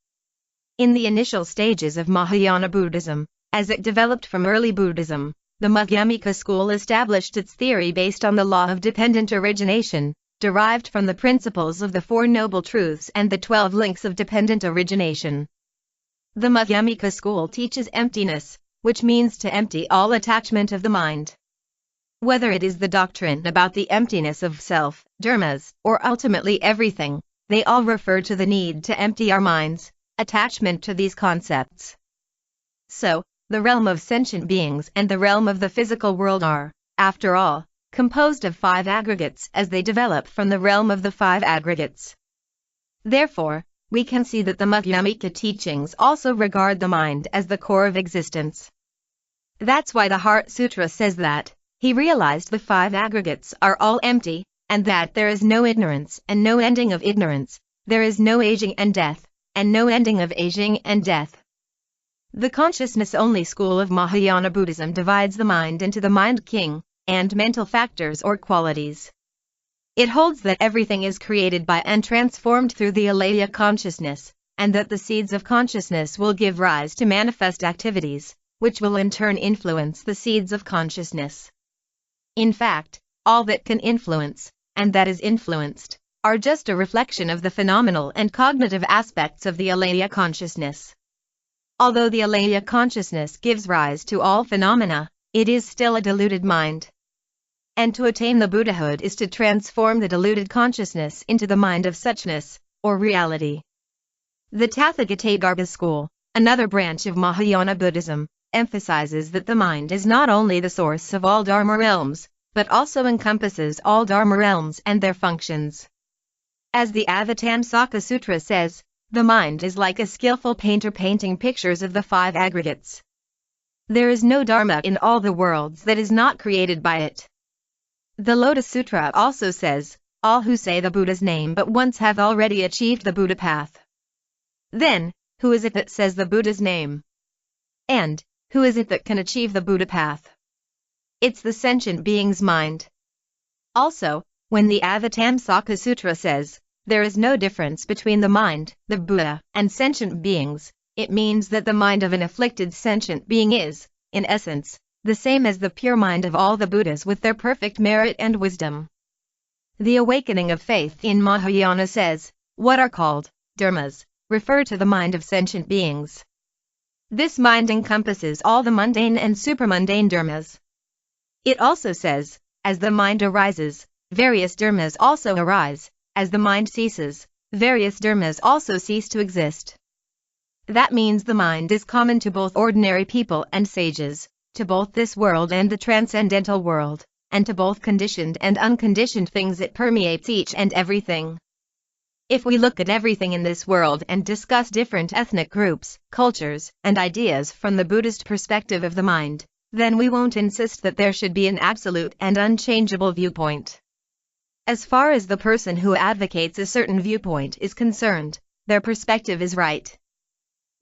In the initial stages of Mahayana Buddhism, as it developed from early Buddhism, the Madhyamika school established its theory based on the law of dependent origination, derived from the principles of the Four Noble Truths and the 12 links of dependent origination. The Madhyamika school teaches emptiness, which means to empty all attachment of the mind. Whether it is the doctrine about the emptiness of self, dharmas, or ultimately everything, they all refer to the need to empty our minds, attachment to these concepts. So, the realm of sentient beings and the realm of the physical world are, after all, composed of 5 aggregates as they develop from the realm of the 5 aggregates. Therefore, we can see that the Madhyamika teachings also regard the mind as the core of existence. That's why the Heart Sutra says that, he realized the 5 aggregates are all empty, and that there is no ignorance and no ending of ignorance, there is no aging and death, and no ending of aging and death. The consciousness-only school of Mahayana Buddhism divides the mind into the mind king, and mental factors or qualities. It holds that everything is created by and transformed through the alaya consciousness, and that the seeds of consciousness will give rise to manifest activities, which will in turn influence the seeds of consciousness. In fact, all that can influence, and that is influenced, are just a reflection of the phenomenal and cognitive aspects of the alaya consciousness. Although the alaya consciousness gives rise to all phenomena, it is still a deluded mind. And to attain the Buddhahood is to transform the deluded consciousness into the mind of suchness, or reality. The Tathagatagarbha school, another branch of Mahayana Buddhism, emphasizes that the mind is not only the source of all Dharma realms, but also encompasses all Dharma realms and their functions. As the Avatamsaka Sutra says, the mind is like a skillful painter painting pictures of the 5 aggregates. There is no Dharma in all the worlds that is not created by it. The Lotus Sutra also says, all who say the Buddha's name but once have already achieved the Buddha path. Then, who is it that says the Buddha's name? And, who is it that can achieve the Buddha path? It's the sentient being's mind. Also, when the Avatamsaka Sutra says, there is no difference between the mind, the Buddha, and sentient beings, it means that the mind of an afflicted sentient being is, in essence, the same as the pure mind of all the Buddhas with their perfect merit and wisdom. The awakening of faith in Mahayana says, what are called dharmas, refer to the mind of sentient beings. This mind encompasses all the mundane and supramundane dharmas. It also says, as the mind arises, various dharmas also arise, as the mind ceases, various dharmas also cease to exist. That means the mind is common to both ordinary people and sages, to both this world and the transcendental world, and to both conditioned and unconditioned things. It permeates each and everything. If we look at everything in this world and discuss different ethnic groups, cultures, and ideas from the Buddhist perspective of the mind, then we won't insist that there should be an absolute and unchangeable viewpoint. As far as the person who advocates a certain viewpoint is concerned, their perspective is right.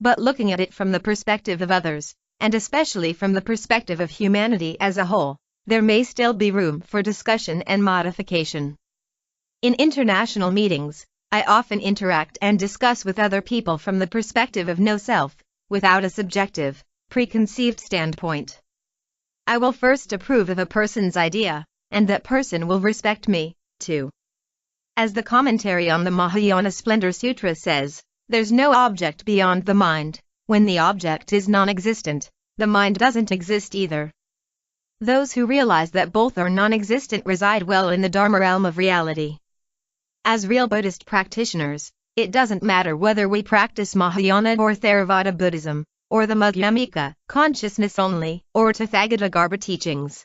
But looking at it from the perspective of others, and especially from the perspective of humanity as a whole, there may still be room for discussion and modification. In international meetings, I often interact and discuss with other people from the perspective of no self, without a subjective, preconceived standpoint. I will first approve of a person's idea, and that person will respect me, too. As the commentary on the Mahayana Splendor Sutra says, there's no object beyond the mind. When the object is non-existent, the mind doesn't exist either. Those who realize that both are non-existent reside well in the Dharma realm of reality. As real Buddhist practitioners, it doesn't matter whether we practice Mahayana or Theravada Buddhism, or the Madhyamika, consciousness only, or Tathagatagarbha teachings.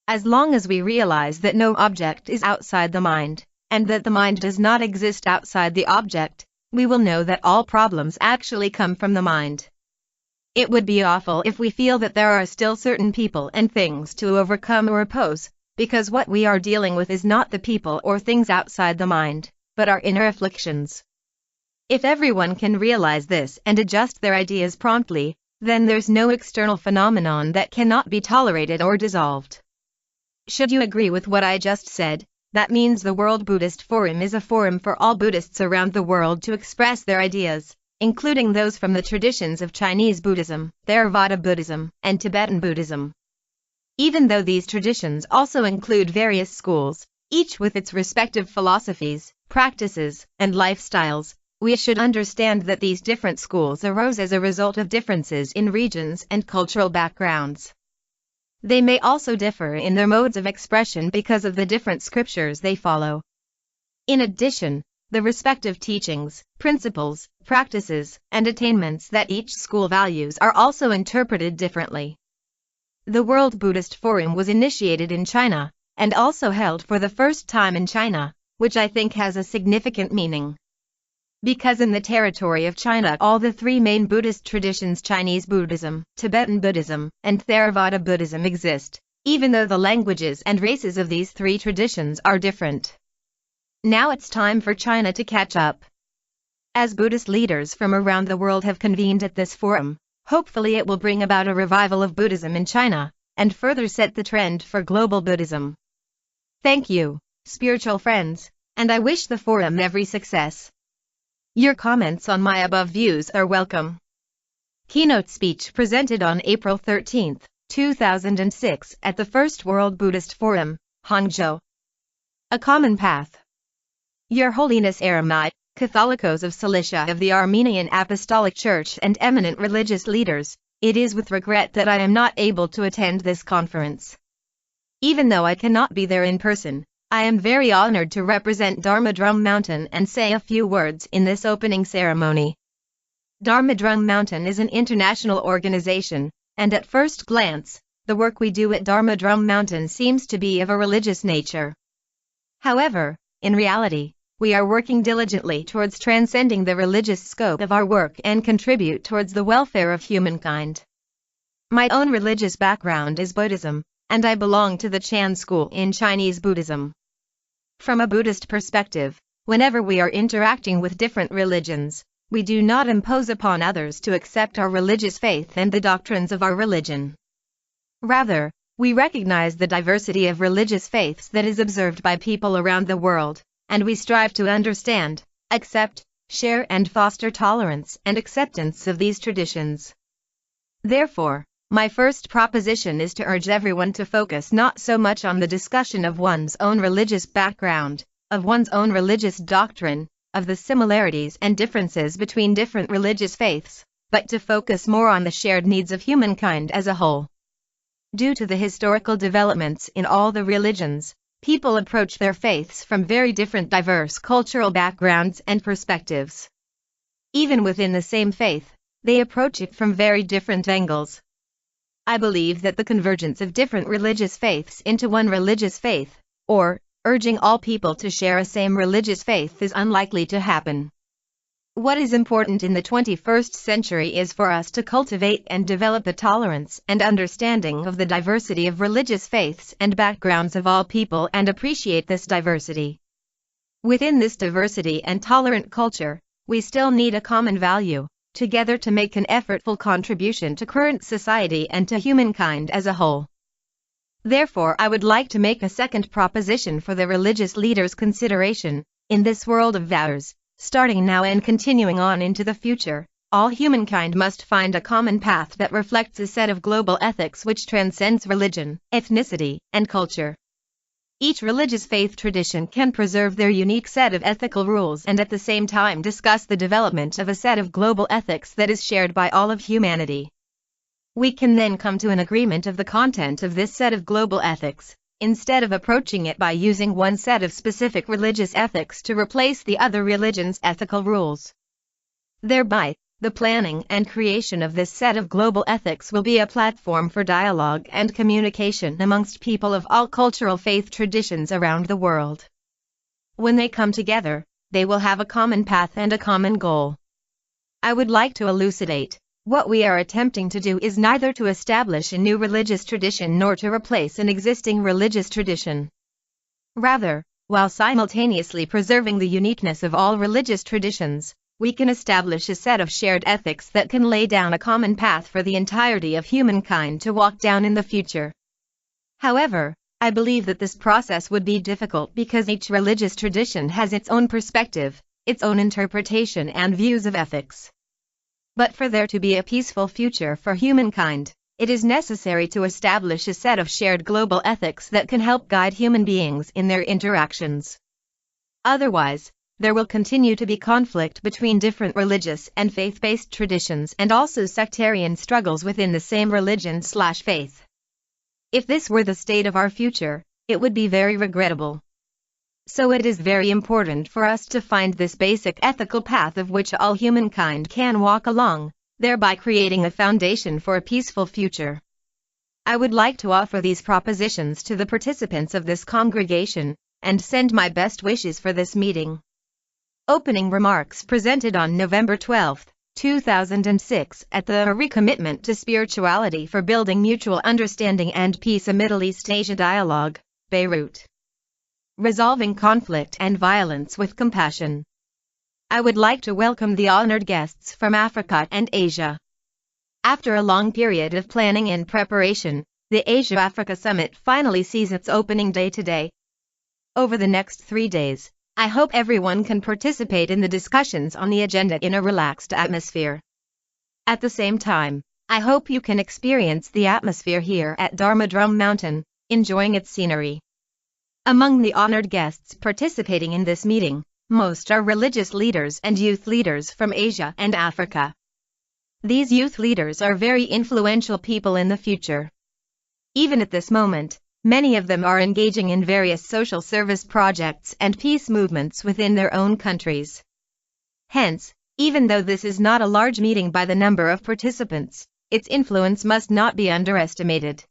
As long as we realize that no object is outside the mind, and that the mind does not exist outside the object, we will know that all problems actually come from the mind. It would be awful if we feel that there are still certain people and things to overcome or oppose, because what we are dealing with is not the people or things outside the mind, but our inner afflictions. If everyone can realize this and adjust their ideas promptly, then there's no external phenomenon that cannot be tolerated or dissolved. Should you agree with what I just said, that means the World Buddhist Forum is a forum for all Buddhists around the world to express their ideas, including those from the traditions of Chinese Buddhism, Theravada Buddhism, and Tibetan Buddhism. Even though these traditions also include various schools, each with its respective philosophies, practices, and lifestyles, we should understand that these different schools arose as a result of differences in regions and cultural backgrounds. They may also differ in their modes of expression because of the different scriptures they follow. In addition, the respective teachings, principles, practices, and attainments that each school values are also interpreted differently. The World Buddhist Forum was initiated in China, and also held for the first time in China, which I think has a significant meaning. Because in the territory of China all the three main Buddhist traditions, Chinese Buddhism, Tibetan Buddhism, and Theravada Buddhism, exist, even though the languages and races of these three traditions are different. Now it's time for China to catch up. As Buddhist leaders from around the world have convened at this forum, hopefully it will bring about a revival of Buddhism in China, and further set the trend for global Buddhism. Thank you, spiritual friends, and I wish the forum every success. Your comments on my above views are welcome. Keynote speech presented on April 13, 2006 at the First World Buddhist Forum, Hangzhou. A Common Path. Your Holiness Eremite, Catholicos of Cilicia of the Armenian Apostolic Church and eminent religious leaders, it is with regret that I am not able to attend this conference. Even though I cannot be there in person, I am very honored to represent Dharma Drum Mountain and say a few words in this opening ceremony. Dharma Drum Mountain is an international organization, and at first glance, the work we do at Dharma Drum Mountain seems to be of a religious nature. However, in reality, we are working diligently towards transcending the religious scope of our work and contribute towards the welfare of humankind. My own religious background is Buddhism, and I belong to the Chan school in Chinese Buddhism. From a Buddhist perspective, whenever we are interacting with different religions, we do not impose upon others to accept our religious faith and the doctrines of our religion. Rather, we recognize the diversity of religious faiths that is observed by people around the world, and we strive to understand, accept, share and foster tolerance and acceptance of these traditions. Therefore, my first proposition is to urge everyone to focus not so much on the discussion of one's own religious background, of one's own religious doctrine, of the similarities and differences between different religious faiths, but to focus more on the shared needs of humankind as a whole. Due to the historical developments in all the religions, people approach their faiths from very different diverse cultural backgrounds and perspectives. Even within the same faith, they approach it from very different angles. I believe that the convergence of different religious faiths into one religious faith, or urging all people to share a same religious faith, is unlikely to happen. What is important in the 21st century is for us to cultivate and develop the tolerance and understanding of the diversity of religious faiths and backgrounds of all people and appreciate this diversity. Within this diversity and tolerant culture, we still need a common value, together to make an effortful contribution to current society and to humankind as a whole. Therefore, I would like to make a second proposition for the religious leaders' consideration. In this world of ours, starting now and continuing on into the future, all humankind must find a common path that reflects a set of global ethics which transcends religion, ethnicity, and culture. Each religious faith tradition can preserve their unique set of ethical rules and at the same time discuss the development of a set of global ethics that is shared by all of humanity. We can then come to an agreement of the content of this set of global ethics, instead of approaching it by using one set of specific religious ethics to replace the other religion's ethical rules. Thereby, the planning and creation of this set of global ethics will be a platform for dialogue and communication amongst people of all cultural faith traditions around the world. When they come together, they will have a common path and a common goal. I would like to elucidate, what we are attempting to do is neither to establish a new religious tradition nor to replace an existing religious tradition. Rather, while simultaneously preserving the uniqueness of all religious traditions, we can establish a set of shared ethics that can lay down a common path for the entirety of humankind to walk down in the future. However, I believe that this process would be difficult because each religious tradition has its own perspective, its own interpretation and views of ethics. But for there to be a peaceful future for humankind, it is necessary to establish a set of shared global ethics that can help guide human beings in their interactions. Otherwise, there will continue to be conflict between different religious and faith-based traditions and also sectarian struggles within the same religion/faith. If this were the state of our future, it would be very regrettable. So it is very important for us to find this basic ethical path of which all humankind can walk along, thereby creating a foundation for a peaceful future. I would like to offer these propositions to the participants of this congregation, and send my best wishes for this meeting. Opening remarks presented on November 12, 2006 at the Recommitment to Spirituality for Building Mutual Understanding and Peace, a Middle East-Asia Dialogue, Beirut. Resolving conflict and violence with compassion. I would like to welcome the honored guests from Africa and Asia. After a long period of planning and preparation, the Asia-Africa Summit finally sees its opening day today. Over the next 3 days, I hope everyone can participate in the discussions on the agenda in a relaxed atmosphere. At the same time, I hope you can experience the atmosphere here at Dharma Drum Mountain, enjoying its scenery. Among the honored guests participating in this meeting, most are religious leaders and youth leaders from Asia and Africa. These youth leaders are very influential people in the future. Even at this moment, many of them are engaging in various social service projects and peace movements within their own countries. Hence, even though this is not a large meeting by the number of participants, its influence must not be underestimated.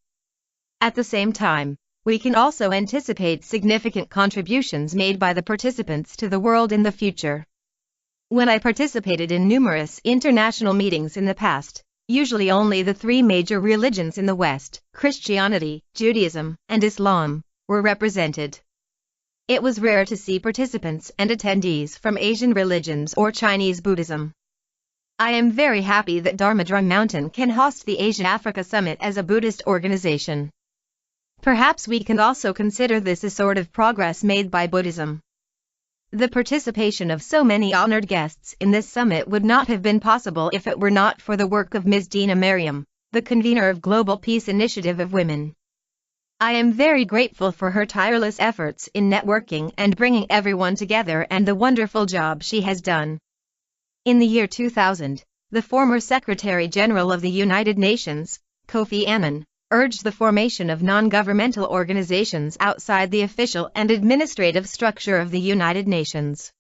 At the same time, we can also anticipate significant contributions made by the participants to the world in the future. When I participated in numerous international meetings in the past, usually only the 3 major religions in the West, Christianity, Judaism, and Islam, were represented. it was rare to see participants and attendees from Asian religions or Chinese Buddhism. I am very happy that Dharma Drum Mountain can host the Asia-Africa Summit as a Buddhist organization. Perhaps we can also consider this a sort of progress made by Buddhism. The participation of so many honored guests in this summit would not have been possible if it were not for the work of Ms. Dina Mariam, the convener of Global Peace Initiative of Women. I am very grateful for her tireless efforts in networking and bringing everyone together and the wonderful job she has done. In the year 2000, the former Secretary General of the United Nations, Kofi Annan, urged the formation of non-governmental organizations outside the official and administrative structure of the United Nations.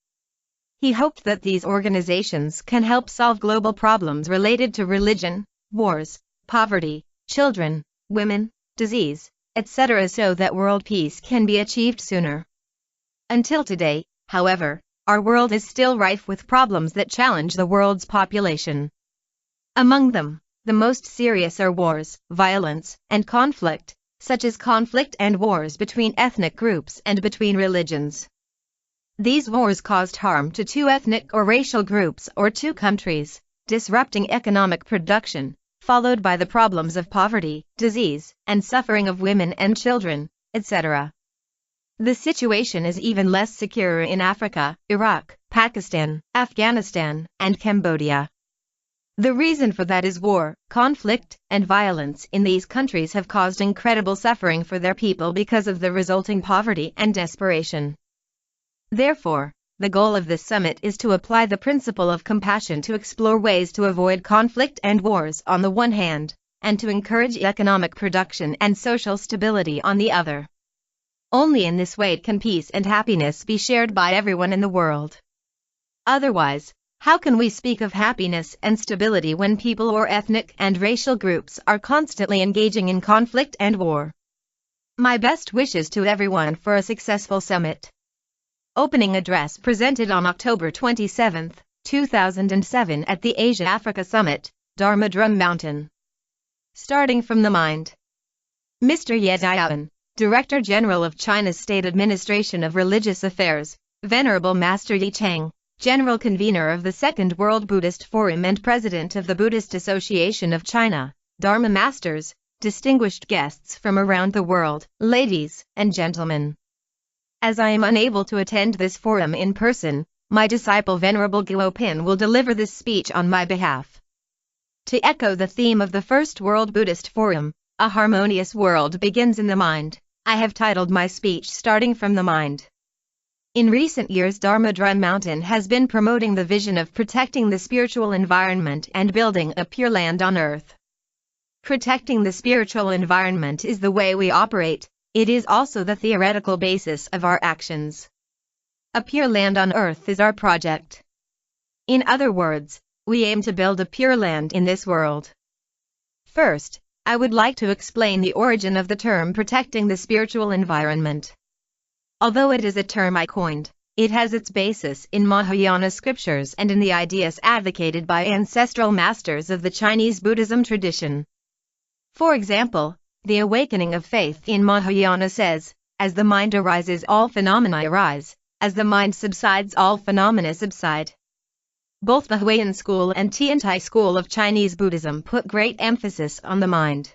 He hoped that these organizations can help solve global problems related to religion, wars, poverty, children, women, disease, etc. so that world peace can be achieved sooner. Until today, however, our world is still rife with problems that challenge the world's population. Among them, the most serious are wars, violence, and conflict, such as conflict and wars between ethnic groups and between religions. These wars caused harm to two ethnic or racial groups or two countries, disrupting economic production, followed by the problems of poverty, disease, and suffering of women and children, etc. The situation is even less secure in Africa, Iraq, Pakistan, Afghanistan, and Cambodia. The reason for that is war, conflict, and violence in these countries have caused incredible suffering for their people because of the resulting poverty and desperation. Therefore, the goal of this summit is to apply the principle of compassion to explore ways to avoid conflict and wars on the one hand, and to encourage economic production and social stability on the other. Only in this way can peace and happiness be shared by everyone in the world. Otherwise, how can we speak of happiness and stability when people or ethnic and racial groups are constantly engaging in conflict and war? My best wishes to everyone for a successful summit. Opening address presented on October 27, 2007 at the Asia-Africa Summit, Dharma Drum Mountain. Starting from the mind. Mr. Ye Zhaoyan, Director General of China's State Administration of Religious Affairs, Venerable Master Yi Chang, General Convener of the Second World Buddhist Forum and President of the Buddhist Association of China, Dharma Masters, distinguished guests from around the world, ladies and gentlemen. As I am unable to attend this forum in person, my disciple Venerable Guo Pin will deliver this speech on my behalf. To echo the theme of the First World Buddhist Forum, A Harmonious World Begins in the Mind, I have titled my speech Starting from the Mind. In recent years, Dharma Drum Mountain has been promoting the vision of protecting the spiritual environment and building a pure land on earth. Protecting the spiritual environment is the way we operate. It is also the theoretical basis of our actions. A pure land on earth is our project. In other words, we aim to build a pure land in this world. First, I would like to explain the origin of the term protecting the spiritual environment. Although it is a term I coined, it has its basis in Mahayana scriptures and in the ideas advocated by ancestral masters of the Chinese Buddhism tradition. For example, the awakening of faith in Mahayana says, as the mind arises all phenomena arise, as the mind subsides all phenomena subside. Both the Huayan school and Tiantai school of Chinese Buddhism put great emphasis on the mind.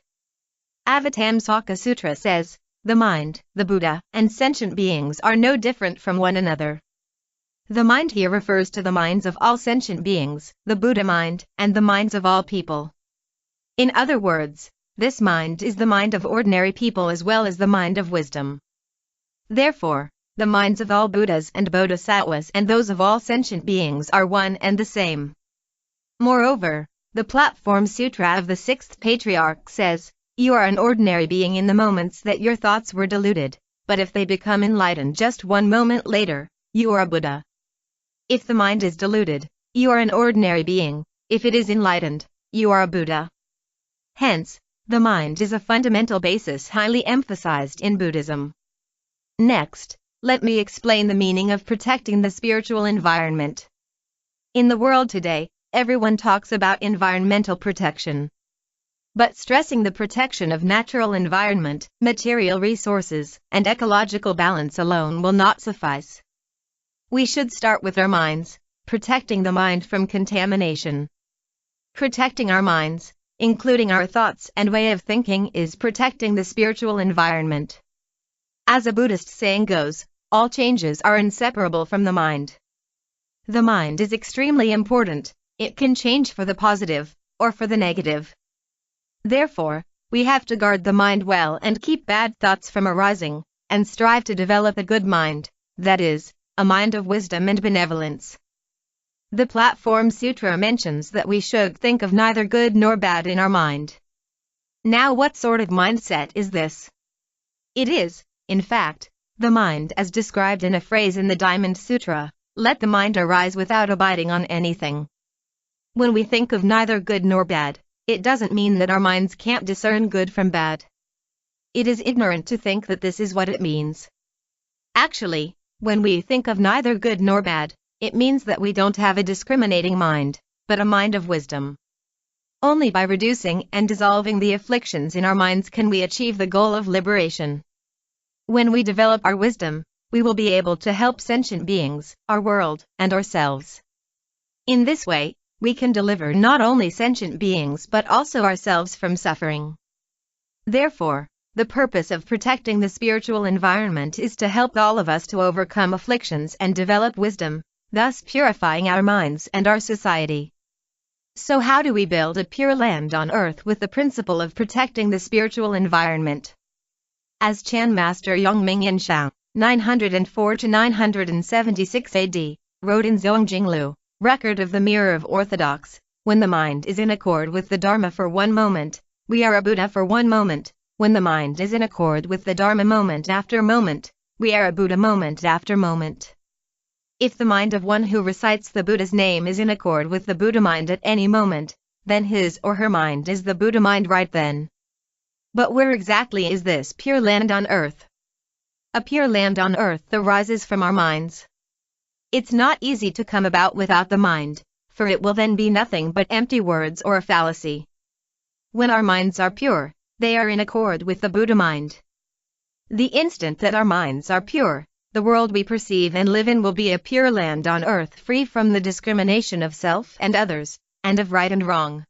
Avatamsaka Sutra says, the mind, the Buddha, and sentient beings are no different from one another. The mind here refers to the minds of all sentient beings, the Buddha mind, and the minds of all people. In other words, this mind is the mind of ordinary people as well as the mind of wisdom. Therefore, the minds of all Buddhas and Bodhisattvas and those of all sentient beings are one and the same. Moreover, the Platform Sutra of the Sixth Patriarch says, you are an ordinary being in the moments that your thoughts were deluded, but if they become enlightened just one moment later, you are a Buddha. If the mind is deluded, you are an ordinary being. If it is enlightened, you are a Buddha. Hence, the mind is a fundamental basis highly emphasized in Buddhism. Next, let me explain the meaning of protecting the spiritual environment. In the world today, everyone talks about environmental protection. But stressing the protection of natural environment, material resources, and ecological balance alone will not suffice. We should start with our minds, protecting the mind from contamination. Protecting our minds, including our thoughts and way of thinking, is protecting the spiritual environment. As a Buddhist saying goes, all changes are inseparable from the mind. The mind is extremely important. It can change for the positive, or for the negative. Therefore, we have to guard the mind well and keep bad thoughts from arising, and strive to develop a good mind, that is, a mind of wisdom and benevolence. The Platform Sutra mentions that we should think of neither good nor bad in our mind. Now, what sort of mindset is this? It is, in fact, the mind as described in a phrase in the Diamond Sutra, "Let the mind arise without abiding on anything." When we think of neither good nor bad, it doesn't mean that our minds can't discern good from bad. It is ignorant to think that this is what it means. Actually, when we think of neither good nor bad, it means that we don't have a discriminating mind, but a mind of wisdom. Only by reducing and dissolving the afflictions in our minds can we achieve the goal of liberation. When we develop our wisdom, we will be able to help sentient beings, our world, and ourselves. In this way, we can deliver not only sentient beings but also ourselves from suffering. Therefore, the purpose of protecting the spiritual environment is to help all of us to overcome afflictions and develop wisdom, thus purifying our minds and our society. So how do we build a pure land on earth with the principle of protecting the spiritual environment? As Chan Master Yongming Yanshang, 904–976 AD, wrote in Zhongjinglu, Record of the Mirror of Orthodox, when the mind is in accord with the Dharma for one moment, we are a Buddha for one moment. When the mind is in accord with the Dharma moment after moment, we are a Buddha moment after moment. If the mind of one who recites the Buddha's name is in accord with the Buddha mind at any moment, then his or her mind is the Buddha mind right then. But where exactly is this pure land on earth? A pure land on earth arises from our minds. It's not easy to come about without the mind, for it will then be nothing but empty words or a fallacy. When our minds are pure, they are in accord with the Buddha mind. The instant that our minds are pure, the world we perceive and live in will be a pure land on earth, free from the discrimination of self and others, and of right and wrong.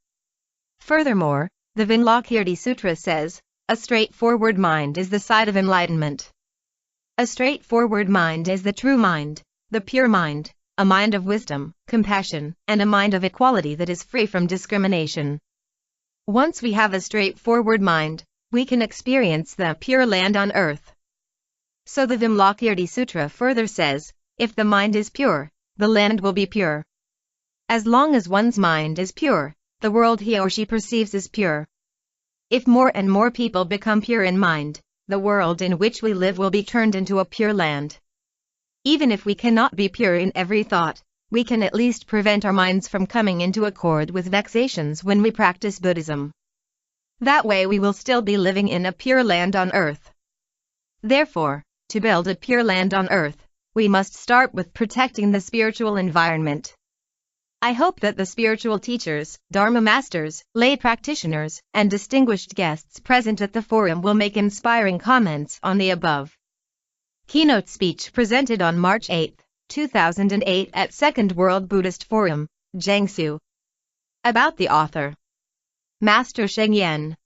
Furthermore, the Vinlakirti Sutra says, a straightforward mind is the side of enlightenment. A straightforward mind is the true mind, the pure mind, a mind of wisdom, compassion, and a mind of equality that is free from discrimination. Once we have a straightforward mind, we can experience the pure land on earth. So the Vinlakirti Sutra further says, if the mind is pure, the land will be pure. As long as one's mind is pure, the world he or she perceives is pure. If more and more people become pure in mind, the world in which we live will be turned into a pure land. Even if we cannot be pure in every thought, we can at least prevent our minds from coming into accord with vexations when we practice Buddhism. That way we will still be living in a pure land on earth. Therefore, to build a pure land on earth, we must start with protecting the spiritual environment. I hope that the spiritual teachers, Dharma masters, lay practitioners, and distinguished guests present at the forum will make inspiring comments on the above. Keynote speech presented on March 8, 2008 at Second World Buddhist Forum, Jiangsu. About the author. Master Sheng Yen.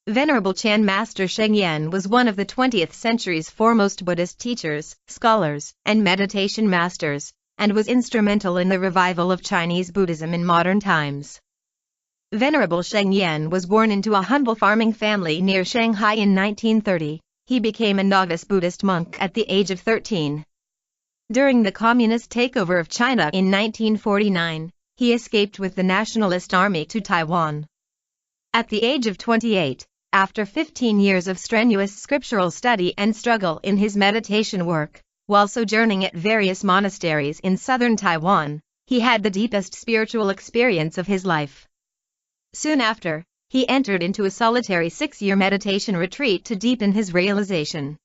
Venerable Chan Master Sheng Yen was one of the 20th century's foremost Buddhist teachers, scholars, and meditation masters, and was instrumental in the revival of Chinese Buddhism in modern times. Venerable Sheng Yen was born into a humble farming family near Shanghai in 1930. He became a novice Buddhist monk at the age of 13. During the communist takeover of China in 1949, he escaped with the Nationalist Army to Taiwan. At the age of 28, after 15 years of strenuous scriptural study and struggle in his meditation work, while sojourning at various monasteries in southern Taiwan, he had the deepest spiritual experience of his life. Soon after, he entered into a solitary 6-year meditation retreat to deepen his realization.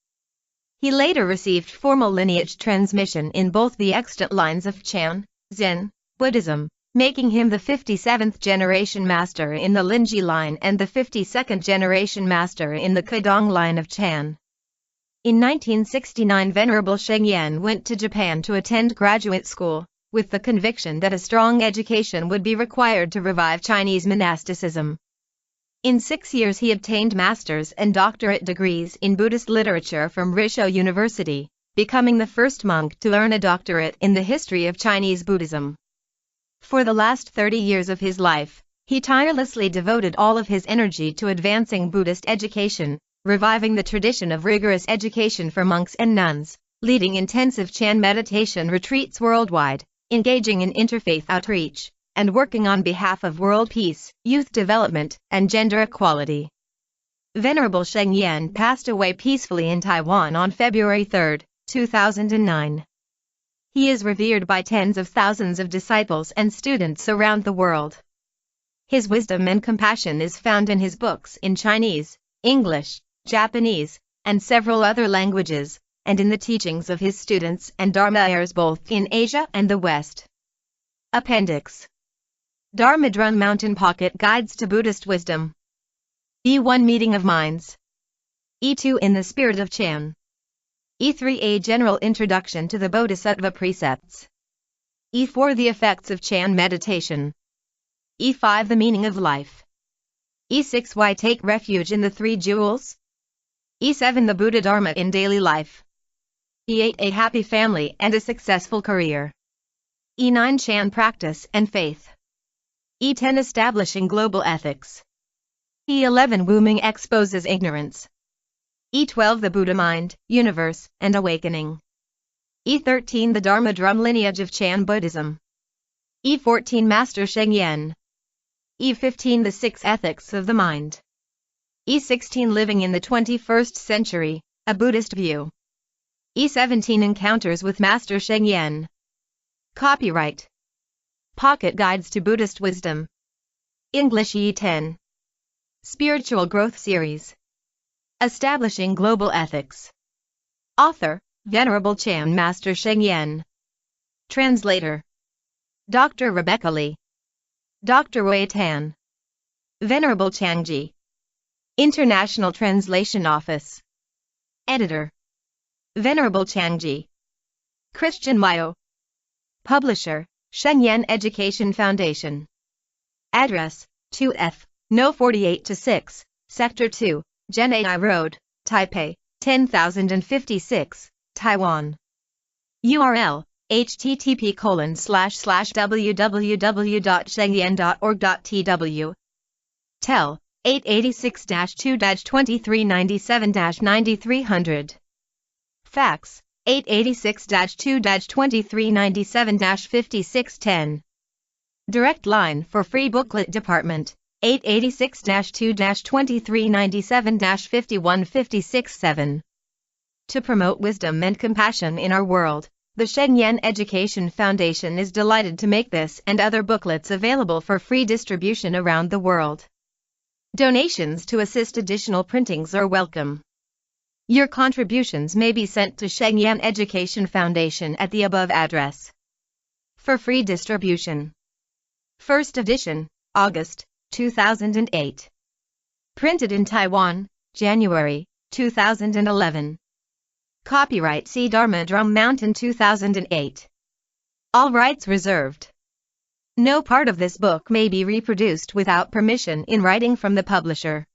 He later received formal lineage transmission in both the extant lines of Chan, Zen, Buddhism, making him the 57th generation master in the Linji line and the 52nd generation master in the Kedong line of Chan. In 1969, Venerable Shengyan went to Japan to attend graduate school, with the conviction that a strong education would be required to revive Chinese monasticism. In 6 years he obtained master's and doctorate degrees in Buddhist literature from Risho University, becoming the first monk to earn a doctorate in the history of Chinese Buddhism. For the last 30 years of his life, he tirelessly devoted all of his energy to advancing Buddhist education, reviving the tradition of rigorous education for monks and nuns, leading intensive Chan meditation retreats worldwide, engaging in interfaith outreach, and working on behalf of world peace, youth development, and gender equality. Venerable Shengyan passed away peacefully in Taiwan on February 3, 2009. He is revered by tens of thousands of disciples and students around the world. His wisdom and compassion is found in his books in Chinese, English, Japanese, and several other languages, and in the teachings of his students and Dharma heirs both in Asia and the West. Appendix: Dharma Drum Mountain Pocket Guides to Buddhist Wisdom. E1 Meeting of Minds. E2 In the Spirit of Chan. E3 A General Introduction to the Bodhisattva Precepts. E4 The Effects of Chan Meditation. E5 The Meaning of Life. E6 Why Take Refuge in the Three Jewels. E7 The Buddha Dharma in Daily Life. E8 A Happy Family and a Successful Career. E9 Chan Practice and Faith. E10 Establishing Global Ethics. E11 Wuming Exposes Ignorance. E12 The Buddha Mind, Universe, and Awakening. E13 The Dharma Drum Lineage of Chan Buddhism. E14 Master Shengyan. E15 The Six Ethics of the Mind. E16 Living in the 21st Century, a Buddhist View. E17 Encounters with Master Shengyan. Copyright Pocket Guides to Buddhist Wisdom. English E10 Spiritual Growth Series. Establishing Global Ethics. Author, Venerable Chan Master Shengyan. Translator, Dr. Rebecca Lee. Dr. Wei Tan. Venerable Changji. International Translation Office. Editor, Venerable Changji. Christian Mayo. Publisher, Shengyan Education Foundation. Address, 2F, No 48-6, Sector 2, Genai Road, Taipei, 10056, Taiwan. URL, http://www.shengyan.org.tw. Tel, 886-2-2397-9300. Fax, 886-2-2397-5610. Direct line for Free Booklet Department, 886-2-2397-51567. To promote wisdom and compassion in our world, the Shengyan Education Foundation is delighted to make this and other booklets available for free distribution around the world. Donations to assist additional printings are welcome. Your contributions may be sent to Shengyan Education Foundation at the above address. For free distribution. First edition, August 2008. Printed in Taiwan, January 2011. Copyright C. Dharma Drum Mountain 2008. All rights reserved. No part of this book may be reproduced without permission in writing from the publisher.